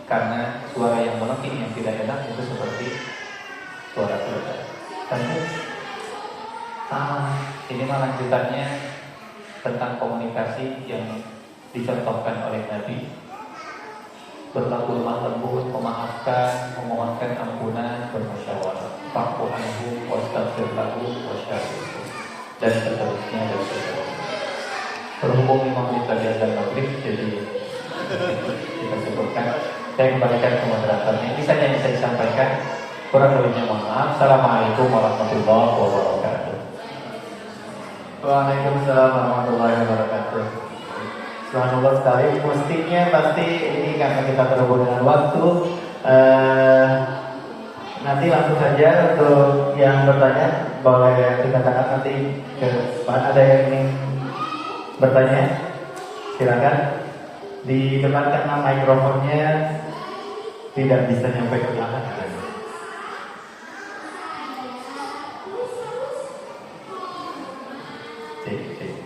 karena suara yang melengking yang tidak enak itu seperti suara keledai. Tentu sama. Ini mah lanjutannya tentang komunikasi yang dicontohkan oleh Nabi. Berlaku lemah lembut, memaafkan, memohonkan ampunan, bermusyawarah. Fa'fu anhum wastaghfir lahum wasyawirhum, dan seterusnya dan seterusnya. Berhubung 5 menit lagi azan maghrib, jadi kita sebutkan. Saya kembalikan ke moderatornya. Ini saja yang saya sampaikan. Kurang lebihnya mohon maaf. Assalamualaikum warahmatullahi wabarakatuh. Waalaikumsalam warahmatullahi wabarakatuh. Subhanallah sekali. Mestinya pasti ini karena kita terhubung dengan waktu. Nanti langsung saja untuk yang bertanya boleh kita angkat nanti ke depan. Ada yang ingin bertanya? Silakan. Di depan karena mikrofonnya tidak bisa nyampe ke belakang.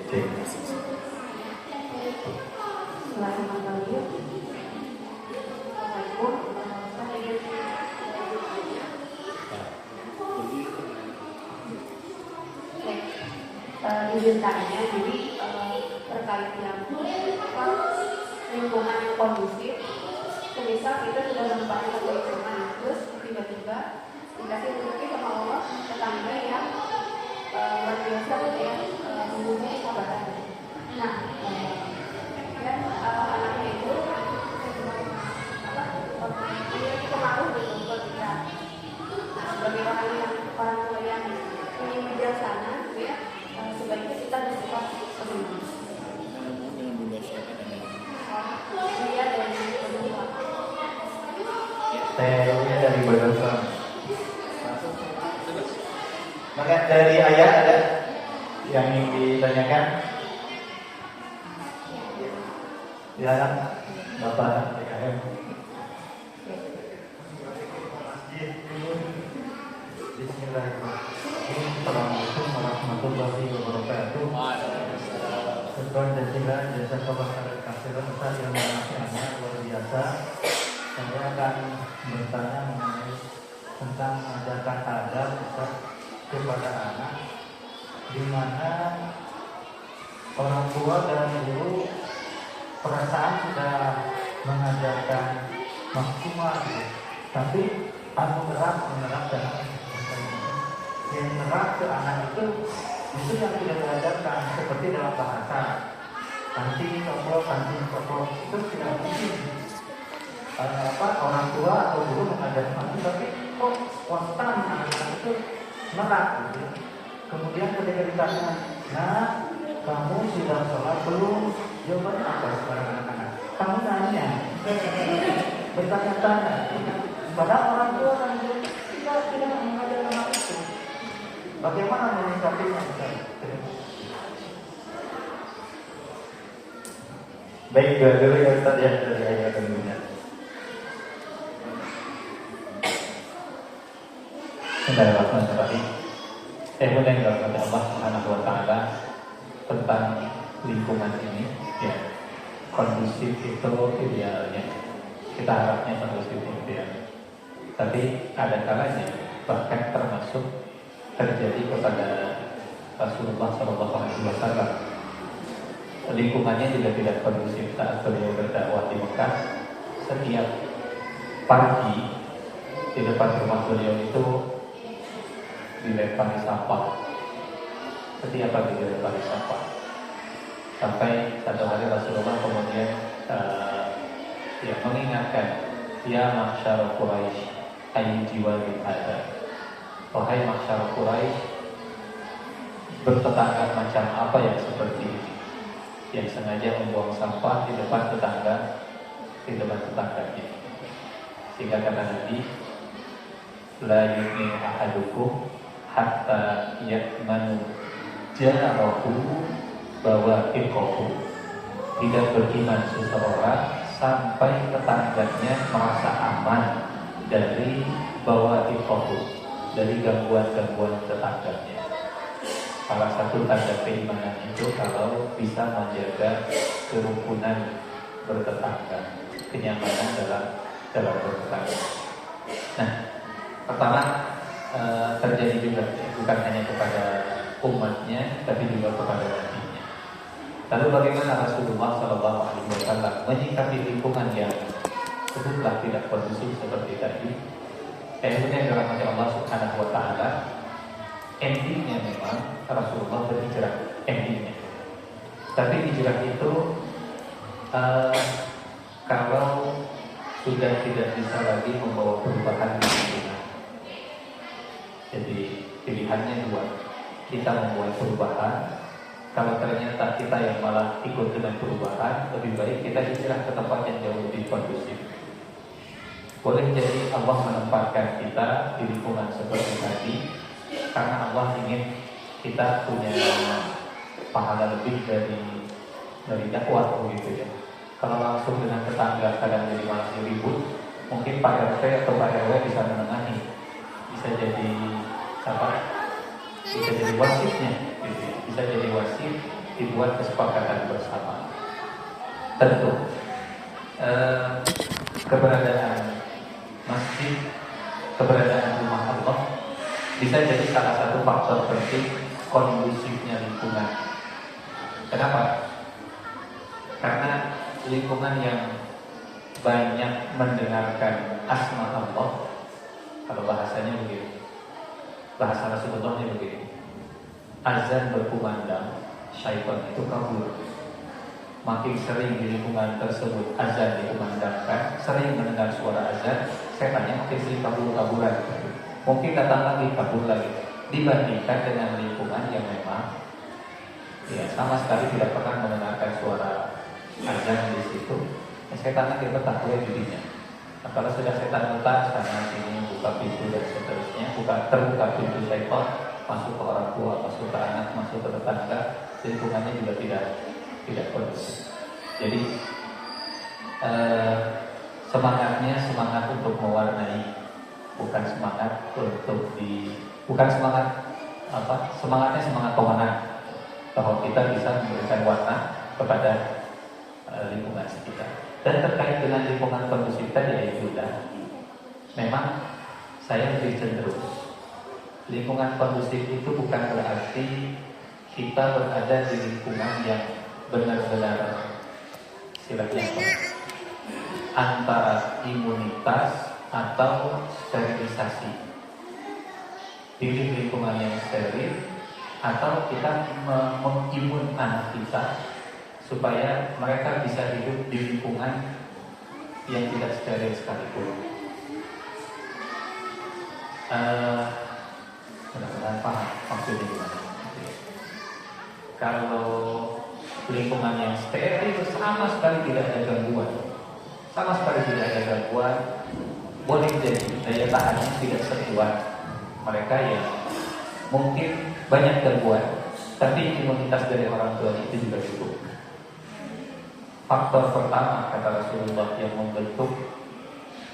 Cek. Izin tanya, jadi terkait yang lingkungan yang kondusif, semisal kita sudah menempati satu lingkungan, terus tiba-tiba dikasih rezeki sama Allah tetangga yang luar biasa ya, mempunyai sahabatan. Nah, dan anaknya itu pengaruh gitu ketika sebagai orang tua yang ingin bijaksana, gitu ya, sebaiknya kita bersifat penuh. Dia dan kedua. Teorinya dari Badosa. Maka dari ayat ada yang ingin ditanyakan? Ya, Bapak PKM. Bismillahirrahmanirrahim. Assalamualaikum warahmatullahi wabarakatuh. Sesuai dan tidak jasa kebakaran kasiran Ustaz yang mengenai luar biasa. Saya akan bertanya mengenai tentang ajakan adab Ustaz kepada anak, di mana orang tua dan guru perasaan sudah mengajarkan maksimal, tapi menerap dan yang menerap ke anak itu yang tidak diajarkan, seperti dalam bahasa kancing kotor itu tidak mungkin. Orang tua atau guru mengajarkan itu, tapi kok spontan anak-anak itu menak gitu. Kemudian ketika ditanya, nah kamu sudah sholat belum? Jawabannya apa sekarang anak-anak? Kamu nanya, bertanya-tanya. Padahal orang tua kan tidak mengajarkan hal itu. Bagaimana menyikapinya? Baik, dulu ya Ustaz ya, dari ayat tentunya. Bismillahirrahmanirrahim. Kemudian kepada Allah Subhanahu wa taala tentang lingkungan ini, ya, kondusif itu idealnya. Kita harapnya kondusif ideal. Tapi ada kalanya bahkan termasuk terjadi kepada Rasulullah SAW. Lingkungannya juga tidak kondusif saat beliau berdakwah di Mekah. Setiap pagi di depan rumah beliau itu dilempari sampah. Setiap pagi dilempari sampah. Sampai satu hari Rasulullah kemudian mengingatkan, ya mahsyar Quraisy, ayu jiwa ada. Wahai mahsyar Quraisy, bertetangga macam apa yang seperti ini, yang sengaja membuang sampah di depan tetangganya. Sehingga kata Nabi, la yu'minu ahadukum hatta ya'manu jarahu bawaqiqahu. Tidak beriman seseorang sampai tetangganya merasa aman dari bawaqiqahu, dari gangguan-gangguan tetangganya. Salah satu tanda keimanan itu kalau bisa menjaga kerukunan bertetangga, kenyamanan dalam bertetangga. Nah, pertama terjadi juga bukan hanya kepada umatnya, tapi juga kepada nabinya. Lalu bagaimana Rasulullah SAW menyikapi lingkungan yang sebutlah tidak kondusif seperti tadi? Kemudian dirahmati Allah Subhanahu wa taala, endingnya memang Rasulullah berhijrah, endingnya. Tapi hijrah itu kalau sudah tidak bisa lagi membawa perubahan di lingkungan. Jadi pilihannya dua, kita membuat perubahan. Kalau ternyata kita yang malah ikut dengan perubahan, lebih baik kita hijrah ke tempat yang jauh lebih kondusif. Boleh jadi Allah menempatkan kita di lingkungan seperti tadi karena Allah ingin kita punya pahala lebih dari dakwah begitu ya. Kalau langsung dengan tetangga kadang jadi malah ribut, mungkin Pak RT atau Pak RW bisa menengahi, bisa jadi apa? Bisa jadi wasitnya, gitu ya. Bisa jadi wasit, dibuat kesepakatan bersama. Tentu keberadaan masjid, keberadaan rumah Allah bisa jadi salah satu faktor penting kondusifnya lingkungan. Kenapa? Karena lingkungan yang banyak mendengarkan asma Allah, kalau bahasanya begitu, bahasa Rasulullahnya begitu, azan berkumandang, syaitan itu kabur. Makin sering di lingkungan tersebut azan dikumandangkan, sering mendengar suara azan, setannya makin sering kabur-kaburan. Mungkin datang lagi, kabur lagi. Dibandingkan dengan lingkungan yang memang ya sama sekali tidak pernah mendengarkan suara azan di situ, setan lagi betah dirinya. Nah, kalau sudah setan betah sana sini buka pintu dan seterusnya, terbuka pintu syaitan masuk ke orang tua, masuk ke anak, masuk ke tetangga, lingkungannya juga tidak kondusif. Jadi semangatnya semangat untuk mewarnai, bukan semangat semangatnya semangat pemenang, bahwa kita bisa memberikan warna kepada lingkungan sekitar. Dan terkait dengan lingkungan kondusif tadi ya sudah, memang saya lebih cenderung lingkungan kondusif itu bukan berarti kita berada di lingkungan yang benar-benar istilahnya antara imunitas atau sterilisasi. Pilih lingkungan yang steril atau kita mengimun anak kita supaya mereka bisa hidup di lingkungan yang tidak steril sekalipun. Mudah-mudahan paham maksudnya gimana. Kalau lingkungan yang steril itu sama sekali tidak ada gangguan, sama sekali tidak ada gangguan, boleh jadi daya tahannya tidak sekuat mereka yang mungkin banyak gangguan, tapi imunitas dari orang tua itu juga cukup. Faktor pertama kata Rasulullah yang membentuk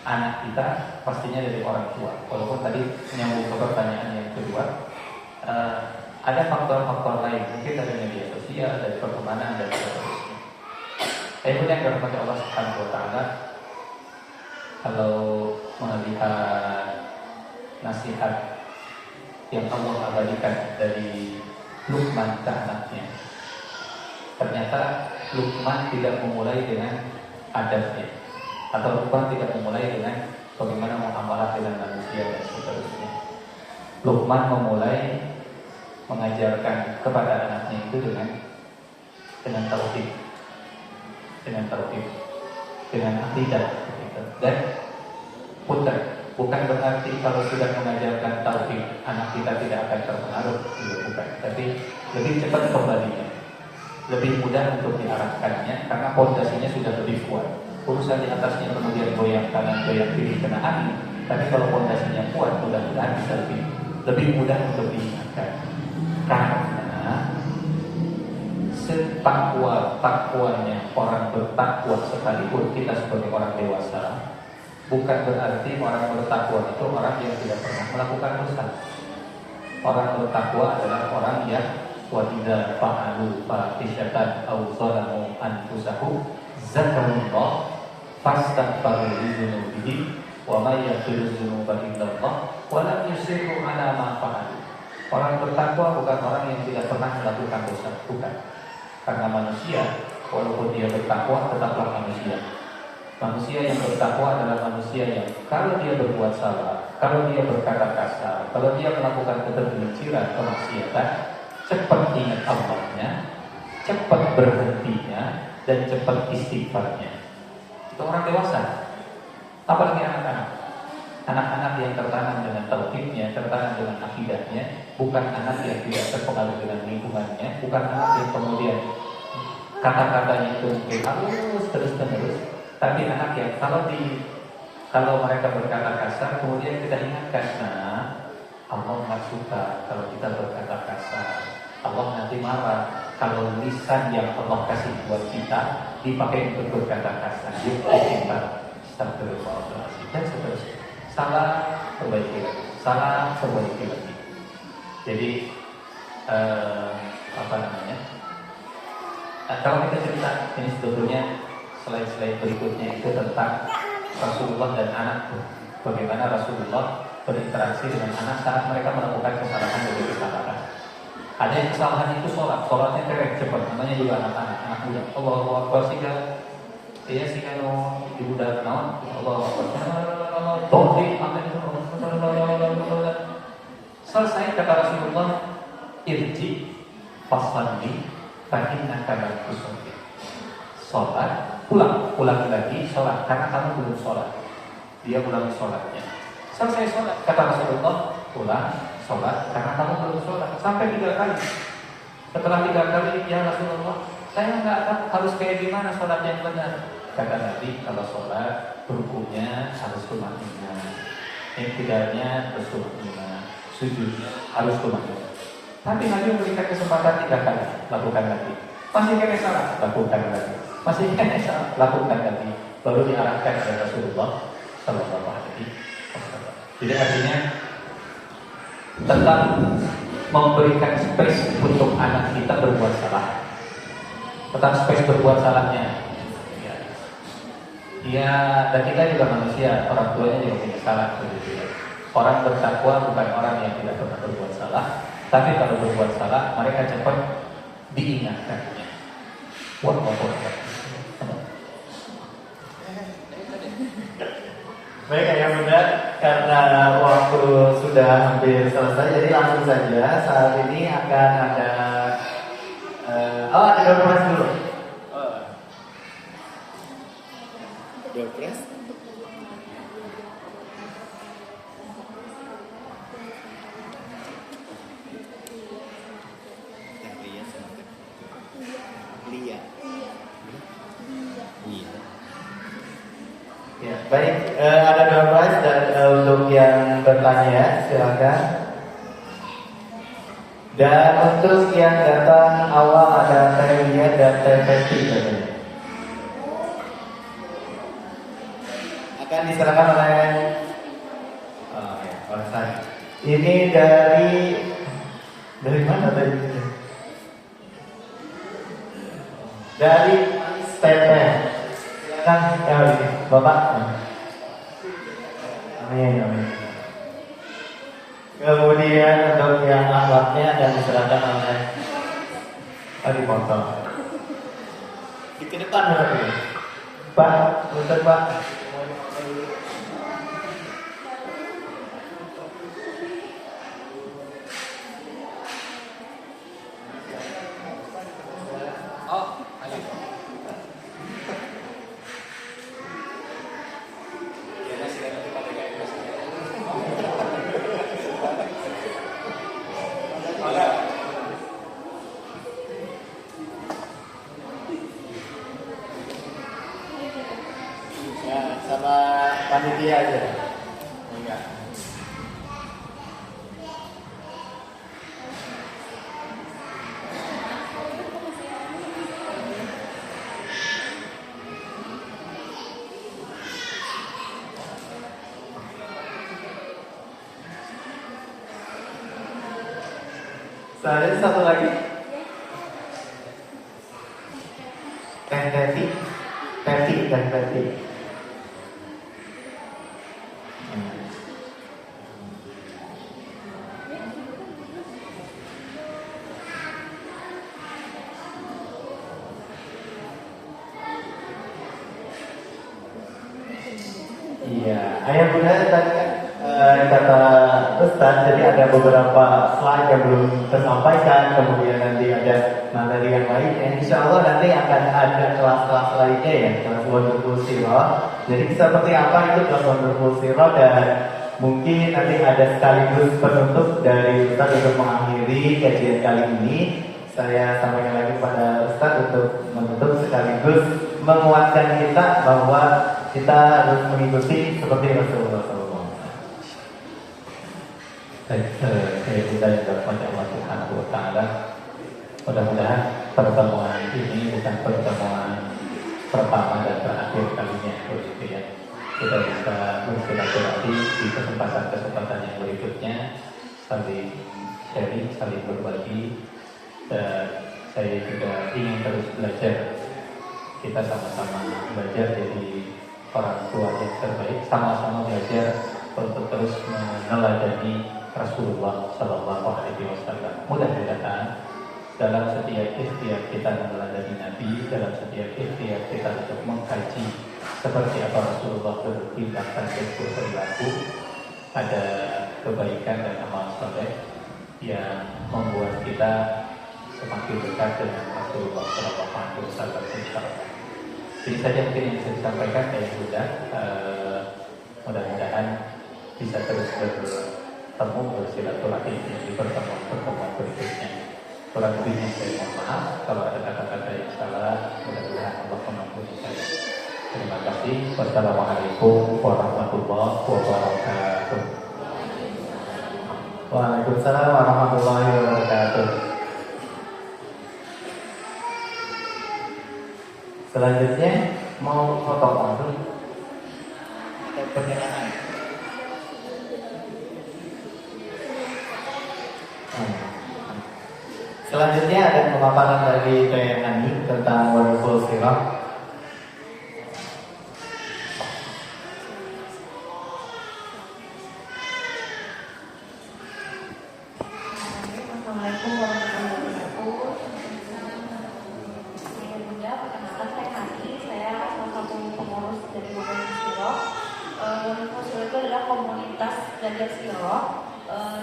anak kita pastinya dari orang tua. Walaupun tadi menyambung ke pertanyaan yang kedua, ada faktor-faktor lain, mungkin dari media sosial, dari pertemanan dan seterusnya. Saya pun yang dirahmati Allah Subhanahu Wa Taala, kalau melihat nasihat yang Allah abadikan dari Luqman ke anaknya, ternyata Luqman tidak memulai dengan adabnya, atau Luqman tidak memulai dengan bagaimana muamalah dengan manusia dan seterusnya. Luqman memulai mengajarkan kepada anaknya itu dengan tauhid, dengan akidah. Dan putar, bukan berarti kalau sudah mengajarkan tauhid anak kita tidak akan terpengaruh, bukan. Tapi lebih cepat kembalinya, lebih mudah untuk diarahkannya karena pondasinya sudah lebih kuat. Urusan di atasnya kemudian goyang kanan goyang kiri kena angin, tapi kalau pondasinya kuat mudah-mudahan bisa lebih mudah untuk diingatkan. Karena setakwa-takwanya orang bertakwa sekalipun kita sebagai orang dewasa, bukan berarti orang bertakwa itu orang yang tidak pernah melakukan dosa. Orang bertakwa adalah orang yang وَإِذَا فَعَلُوا فَاحِشَةً أَوْ ظَلَمُوا أَنفُسَهُمْ ذَكَرُوا اللَّهَ فَاسْتَغْفَرُوا لِذُنُوبِهِمْ وَمَن يَغْفِرُ الذُّنُوبَ إِلَّا اللَّهُ وَلَمْ يُصِرُّوا عَلَى مَا فَعَلُوا. Orang bertakwa bukan orang yang tidak pernah melakukan dosa, bukan. Karena manusia, walaupun dia bertakwa, tetaplah manusia. Manusia yang bertakwa adalah manusia yang kalau dia berbuat salah, kalau dia berkata kasar, kalau dia melakukan ketergelinciran, kemaksiatan, cepat ingat Allahnya, cepat berhentinya, dan cepat istighfarnya. Itu orang dewasa. Apalagi anak-anak. Anak-anak yang tertanam dengan tauhidnya, tertanam dengan akidahnya, bukan anak yang tidak terpengaruh dengan lingkungannya, bukan anak yang kemudian kata-katanya itu mungkin halus terus-menerus, tapi anak yang kalau mereka berkata kasar, kemudian kita ingatkan, nah, Allah nggak suka kalau kita berkata kasar. Allah nanti marah kalau lisan yang Allah kasih buat kita dipakai untuk berkata kasar. Yuk kita astagfirullahaladzim dan seterusnya. Salah perbaiki lagi, salah perbaiki lagi. Jadi kalau kita cerita ini sebetulnya selain berikutnya itu tentang Rasulullah dan anak. Bagaimana Rasulullah berinteraksi dengan anak saat mereka melakukan kesalahan demi kesalahan. Ada yang kesalahan itu sholatnya keren cepat, namanya juga anak muda. Allahu Akbar sehingga dia sehingga ibu dan naon Allahu Akbar tohri amin. Selesai kata Rasulullah, irji fasalli fa innaka lam tusalli. Sholat, pulang lagi sholat karena kamu belum sholat. Dia ulangi sholatnya. Selesai sholat, kata Rasulullah, pulang sholat karena kamu belum sholat. Sampai 3 kali. Setelah 3 kali, ya Rasulullah, saya nggak tahu harus kayak gimana sholat yang benar. Kata Nabi, kalau sholat rukunya harus tumanina, iktidalnya harus tumanina, sujudnya harus tumanina. Tapi Nabi memberikan kesempatan 3 kali, lakukan lagi. Masih kena salah, lakukan lagi. Masih kena salah, lakukan lagi. Baru diarahkan oleh Rasulullah Sallallahu Alaihi Wasallam. Jadi artinya tetap memberikan space untuk anak kita berbuat salah. Tetap space berbuat salahnya. Ya, dan kita juga manusia, orang tuanya juga punya salah. Orang bertakwa bukan orang yang tidak pernah berbuat salah, tapi kalau berbuat salah mereka cepat diingatkannya. Wallahu a'lam. Baik ayah bunda, karena waktu sudah hampir selesai, jadi langsung saja saat ini akan ada ada konfirmasi dulu. Door prize. Lia. Ya, baik. Ada door prize dan untuk yang bertanya silakan. Dan untuk yang datang awal ada Teh Lia dan Teh Festi katanya. Akan diserahkan oleh oleh saya. Ini dari mana tadi? Dari Teteh. Silakan ya ini, Bapak. Amin, amin. Kemudian untuk yang akhlaknya akan diserahkan oleh Adi Potong. Di ke depan berarti. Pak, punten Pak. Oh, ayo. Ya, sama panitia aja. Enggak. Ada satu lagi. Teti. Iya, ayah bunda tadi kan kata Ustaz, jadi ada beberapa slide yang belum tersampaikan, kemudian nanti ada materi yang lainnya. Insya Allah nanti akan ada kelas-kelas lainnya ya, kelas Wonderful Zero. Jadi seperti apa itu kelas Wonderful Zero, dan mungkin nanti ada sekaligus penutup dari Ustaz untuk mengakhiri kajian kali ini. Saya sampaikan lagi pada Ustaz untuk menutup sekaligus menguatkan kita bahwa kita harus mengikuti seperti Rasulullah SAW. Baik, saya minta juga kepada Allah Subhanahu wa Ta'ala, mudah-mudahan pertemuan ini bukan pertemuan pertama dan terakhir kalinya, begitu ya. Kita bisa bersilaturahmi di kesempatan-kesempatan yang berikutnya, saling sharing, saling berbagi, dan saya juga ingin terus belajar. Kita sama-sama belajar jadi orang tua yang terbaik, sama-sama belajar untuk terus meneladani Rasulullah Sallallahu Alaihi Wasallam. Mudah-mudahan dalam setiap ikhtiar kita meneladani Nabi, dalam setiap ikhtiar kita untuk mengkaji seperti apa Rasulullah bertindak dan berperilaku, ada kebaikan dan amal soleh yang membuat kita semakin dekat dengan Rasulullah Sallallahu Alaihi Wasallam. Insyaallah. Jadi saja mungkin yang saya sampaikan saya sudah mudah-mudahan bisa terus bertemu bersilaturahmi di pertemuan berikutnya. Kurang lebihnya saya mohon maaf kalau ada kata-kata yang salah, mudah-mudahan Allah mengampuni saya. Terima kasih. Wassalamualaikum warahmatullahi wabarakatuh. Waalaikumsalam warahmatullahi wabarakatuh. Selanjutnya mau foto langsung atau penyerahan? Selanjutnya ada pemaparan dari Teh Ani tentang Wonderful Zero. Assalamualaikum warahmatullahi wabarakatuh. Saya Bunda, perkenalkan saya Hani. Saya salah satu pengurus dari Wonderful Zero. Wonderful Zero itu adalah komunitas belajar Zero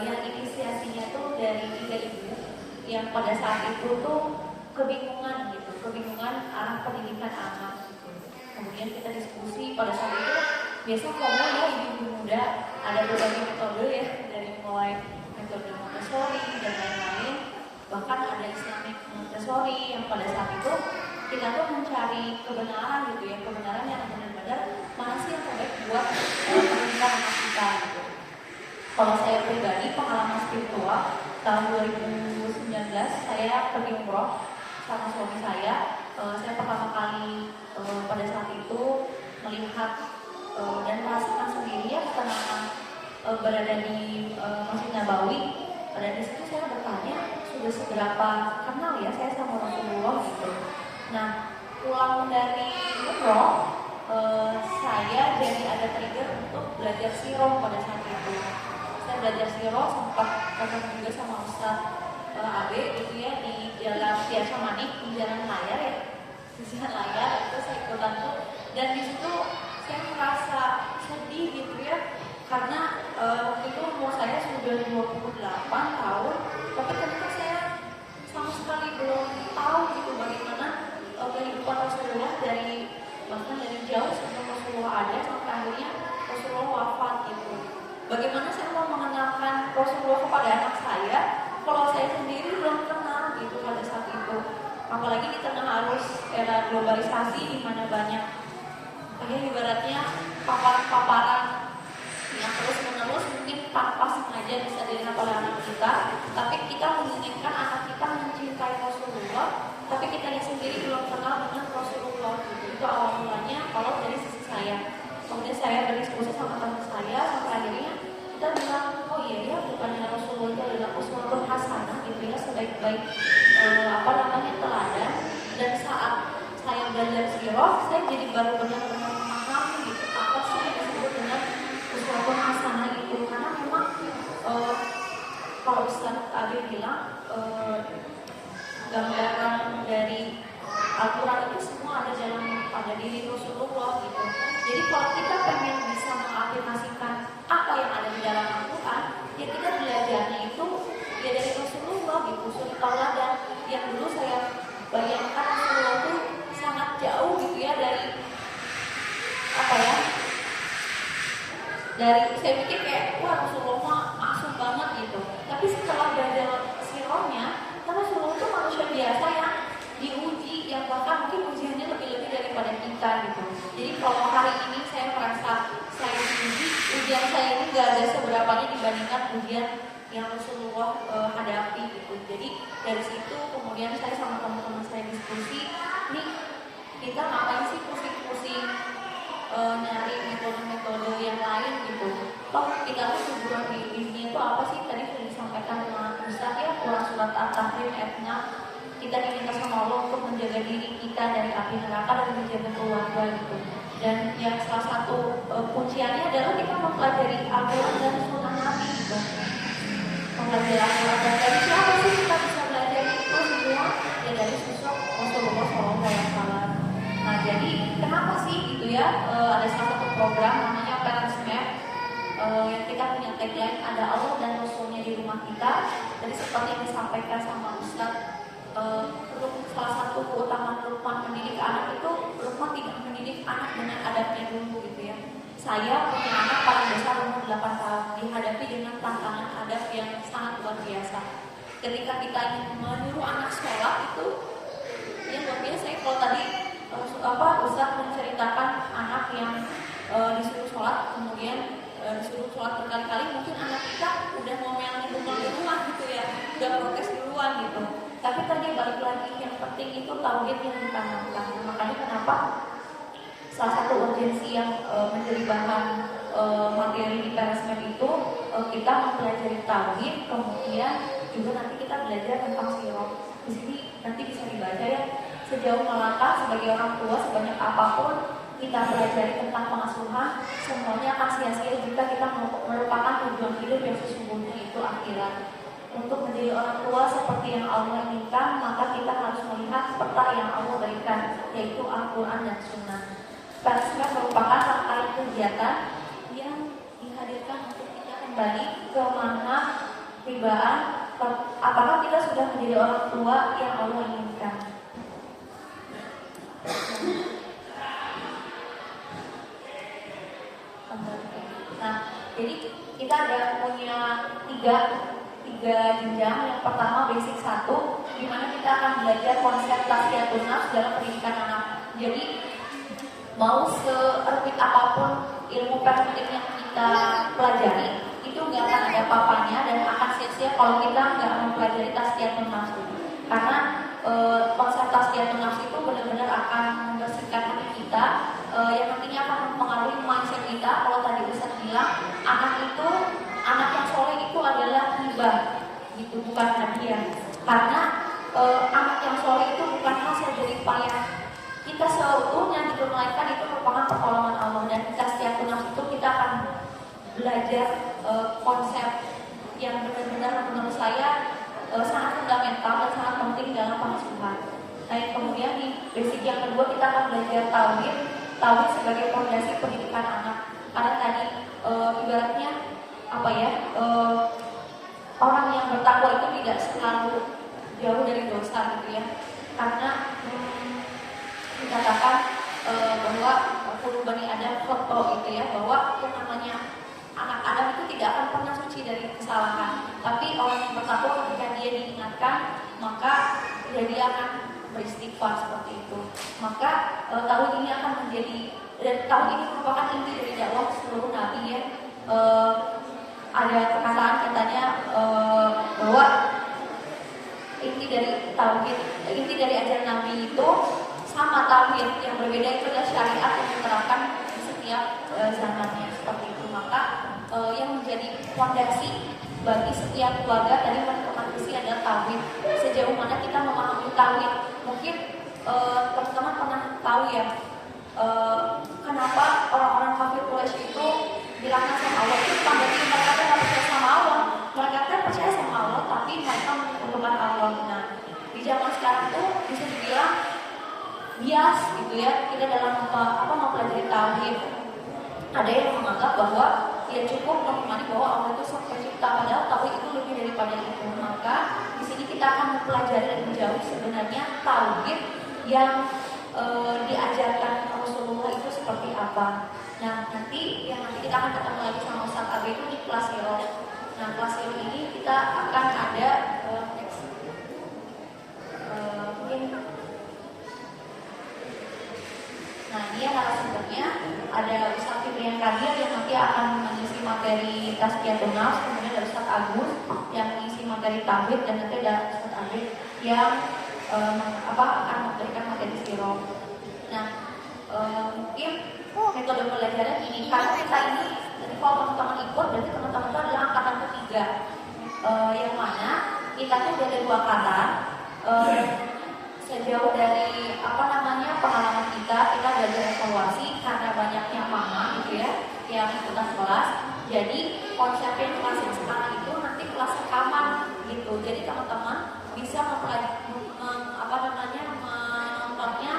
yang inisiasinya tuh dari 3 ibu yang pada saat itu tuh kebingungan arah pendidikan anak gitu. Kemudian kita diskusi. Pada saat itu biasa ngomong ya ibu-ibu muda, ada berbagai metode ya, dari mulai metode Montessori dan lain-lain, bahkan ada Islamic Montessori yang pada saat itu kita tuh mencari kebenaran gitu ya, kebenaran yang benar-benar mana sih yang terbaik buat pendidikan anak kita gitu. Kalau saya pribadi pengalaman spiritual tahun 2019 saya pergi umroh sama suami saya. Saya pertama kali pada saat itu melihat dan merasakan sendiri ya ketenangan berada di Masjid Nabawi. Dan di situ saya bertanya sudah seberapa kenal ya saya sama Rasulullah gitu. Nah, pulang dari umroh saya jadi ada trigger untuk belajar sirah pada saat itu. Saya belajar sirah sempat ketemu juga sama Ustaz Abe gitu ya di Jalan Biasa Manik, di Jalan Layar ya, di Jalan Layar itu saya ikutan tuh. Dan di situ saya merasa sedih gitu ya, karena waktu itu umur saya sudah 28 tahun, tapi ternyata saya sama sekali belum tahu gitu bagaimana kehidupan Rasulullah dari bahkan dari jauh sebelum Rasulullah ada sampai akhirnya Rasulullah wafat gitu. Bagaimana saya mau mengenalkan Rasulullah kepada anak saya kalau saya sendiri belum kenal gitu pada saat itu. Apalagi di tengah arus era globalisasi di mana banyak ibaratnya paparan yang terus-menerus mungkin tanpa sengaja bisa dilihat oleh anak kita, tapi kita menginginkan anak kita mencintai Rasulullah, tapi kita sendiri belum kenal dengan Rasulullah gitu. Itu awal mulanya kalau dari sisi saya. Kemudian saya berdiskusi sama teman saya sampai akhirnya kita bilang, oh iya ya, bukannya Rasulullah itu adalah uswatun hasanah gitu ya, sebaik-baik teladan. Dan saat saya belajar sirah, saya jadi baru benar-benar memahami gitu apa sih yang disebut dengan uswatun hasanah itu. Karena memang kalau Ustaz Abi bilang gambaran dari Al-Quran itu semua ada diri Rasulullah gitu. Jadi kalau kita pengen bisa mengaplikasikan apa yang ada di dalam Al-Quran, ya kita belajarnya itu ya dari Rasulullah gitu, suri tauladan. Yang dulu saya bayangkan Rasulullah itu sangat jauh gitu ya dari saya pikir kayak wah Rasulullah maksum banget gitu. Tapi setelah belajar sirahnya, karena Rasulullah itu manusia biasa yang diuji, yang bahkan mungkin ujiannya lebih-lebih daripada kita gitu. Jadi kalau hari ini saya merasa saya diuji, ujian saya ini gak ada seberapanya dibandingkan ujian yang Rasulullah hadapi gitu. Jadi dari situ kemudian saya sama teman-teman saya diskusi, nih kita ngapain sih pusing-pusing nyari metode-metode yang lain gitu. Toh kita tuh tujuan di dunia itu apa sih? Tadi sudah disampaikan sama Ustaz ya, Quran surat At-Tahrim ayat 6. Kita diminta sama Allah untuk menjaga diri kita dari api neraka dan menjaga keluarga gitu. Dan yang salah satu kunciannya adalah kita mempelajari Al-Quran dan Sunnah Nabi gitu. Mempelajari Al-Quran dan dari siapa sih kita bisa belajar itu semua? Ya dari sosok Rasulullah SAW. Nah jadi kenapa sih gitu ya ada salah satu program namanya Parents Map yang kita punya tagline ada Allah dan Rasulnya di rumah kita. Jadi seperti yang disampaikan sama Ustaz, salah satu keutamaan Luqman mendidik anak itu Luqman tidak mendidik anak dengan adabnya dulu gitu ya. Saya punya anak paling besar umur 8 tahun dihadapi dengan tantangan adab yang sangat luar biasa. Ketika kita ingin menyuruh anak sholat itu yang luar biasa ya. Kalau tadi Ustaz menceritakan anak yang disuruh sholat kemudian disuruh sholat berkali-kali, mungkin anak kita udah ngomel di rumah gitu ya, udah protes duluan gitu. Tapi tadi balik lagi yang penting itu tauhid yang ditanamkan. Makanya kenapa salah satu urgensi yang menjadi bahan materi di Parents Map itu kita mempelajari tauhid, kemudian juga nanti kita belajar tentang sirah. Di sini nanti bisa dibaca ya, sejauh melangkah sebagai orang tua sebanyak apapun kita pelajari tentang pengasuhan, semuanya akan sia-sia jika kita melupakan tujuan hidup yang sesungguhnya itu akhirat. Untuk menjadi orang tua seperti yang Allah inginkan, maka kita harus melihat peta yang Allah berikan, yaitu Al-Quran dan Sunnah. Parents Map merupakan rangkaian kegiatan yang dihadirkan untuk kita kembali ke mana pribaan, apakah kita sudah menjadi orang tua yang Allah inginkan. tiga jenjang. Yang pertama basic 1, di mana kita akan belajar konsep tasfiyatun nafs dalam pendidikan anak. Jadi mau serumit apapun ilmu parenting yang kita pelajari, itu nggak akan ada papanya dan akan sia-sia kalau kita nggak mempelajari tasfiyatun nafs. Karena konsep tasfiyatun nafs itu benar-benar akan membersihkan hati kita, yang nantinya akan mempengaruhi mindset kita. Kalau tadi Ustaz bilang, anak yang soleh itu adalah hibah, gitu, bukan hadiah. Karena anak yang soleh itu bukan hasil dari payah kita seutuhnya, gitu, melainkan itu merupakan pertolongan Allah. Dan kita setiap nafs itu kita akan belajar konsep yang benar-benar menurut saya sangat fundamental dan sangat penting dalam pengasuhan. Nah, kemudian di basic yang kedua kita akan belajar tauhid sebagai fondasi pendidikan anak. Karena tadi ibaratnya apa ya, orang yang bertakwa itu tidak selalu jauh dari dosa, gitu ya. Karena dikatakan bahwa kullu bani Adam khata', itu ya, bahwa yang namanya anak Adam itu tidak akan pernah suci dari kesalahan. Tapi orang yang bertakwa ketika dia diingatkan, maka dia akan beristighfar seperti itu. Maka tauhid ini akan menjadi, dan tauhid ini merupakan inti dari dakwah seluruh nabi ya. Ada perkataan katanya bahwa inti dari tauhid, inti dari ajaran nabi itu sama tauhid, yang berbeda itu adalah syariat yang diterapkan di setiap zamannya seperti itu. Maka yang menjadi fondasi bagi setiap keluarga tadi merupakan isi adalah tauhid. Sejauh mana kita memahami tauhid, mungkin teman-teman pernah tahu ya, kenapa orang-orang kafir Quraisy itu dilaknat sama Allah. Itu bukan berarti mereka tidak percaya sama Allah, mereka percaya sama Allah tapi mereka menyekutukan Allah. Nah, di zaman sekarang itu bisa dibilang bias, gitu ya, kita dalam mempelajari tauhid. Ada yang menganggap bahwa ya cukup mengimani bahwa Allah itu sang pencipta, padahal tauhid itu lebih daripada itu. Maka di sini kita akan mempelajari lebih jauh sebenarnya tauhid yang diajarkan Rasulullah itu seperti apa. Nah, nanti kita akan ketemu lagi sama Ustaz Abe itu di kelas Hero. Nah, kelas Hero ini kita akan ada mungkin. Nah, dia narasumbernya ada Ustaz Fibrian Kadir yang nanti akan mengisi materi Tazkiyatun Nafs, kemudian ada Ustaz Agus yang mengisi materi tauhid, dan nanti ada Ustaz Abid yang akan memberikan materi sirah. Nah, mungkin metode pelajaran ini, karena kita ini, jadi kalau teman-teman ikut, berarti teman-teman itu adalah angkatan ketiga, yang mana kita tuh ada 2 angkatan. Sejauh dari pengalaman kita belajar evaluasi karena banyaknya mama, gitu ya, yang ikutan kelas. Jadi konsepnya kelas yang sekarang itu nanti kelas rekaman, gitu. Jadi teman-teman bisa menontonnya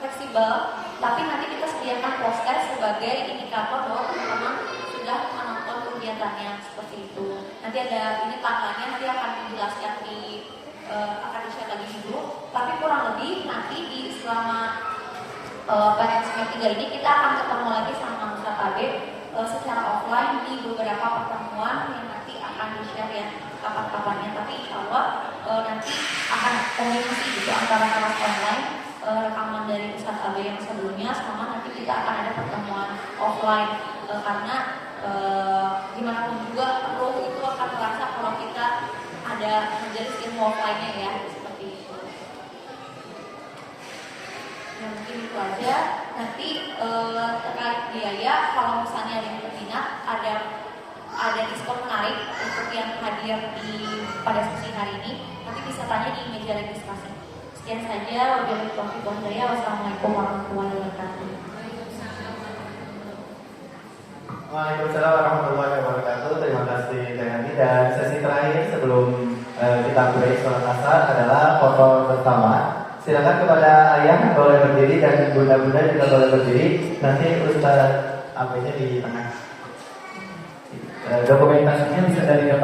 fleksibel, tapi nanti kita sediakan poster sebagai indikator bahwa teman-teman sudah menonton kegiatannya seperti itu. Nanti ada ini tanggalnya, nanti akan dijelaskan akan di-share lagi dulu. Tapi kurang lebih nanti di selama periode semester 3 ini kita akan ketemu lagi sama Ustaz Abe secara offline di beberapa pertemuan yang nanti akan di-share ya kapan-kapannya. Tapi insya Allah nanti akan kombinasi gitu antara kelas online, rekaman dari Ustaz Abe yang sebelumnya, sama nanti kita akan ada pertemuan offline, karena gimana pun juga perlu itu akan terasa kalau kita ada majelis ilmu offline-nya ya, seperti itu. Ya mungkin itu aja. Nanti terkait biaya, kalau misalnya ada yang berminat, ada diskon menarik untuk yang hadir pada sesi hari ini. Nanti bisa tanya di meja registrasi. Sekian saja. Wabillahi taufiq wal hidayah. Wassalamualaikum warahmatullahi wabarakatuh. Waalaikumsalam warahmatullahi wabarakatuh. Terima kasih Teh. Dan sesi terakhir sebelum kita break sholat asar adalah foto bersama. Silakan kepada ayah boleh berdiri dan bunda-bunda juga boleh berdiri. Nanti Ustaz apanya di tengah. Dokumentasinya bisa dari depan.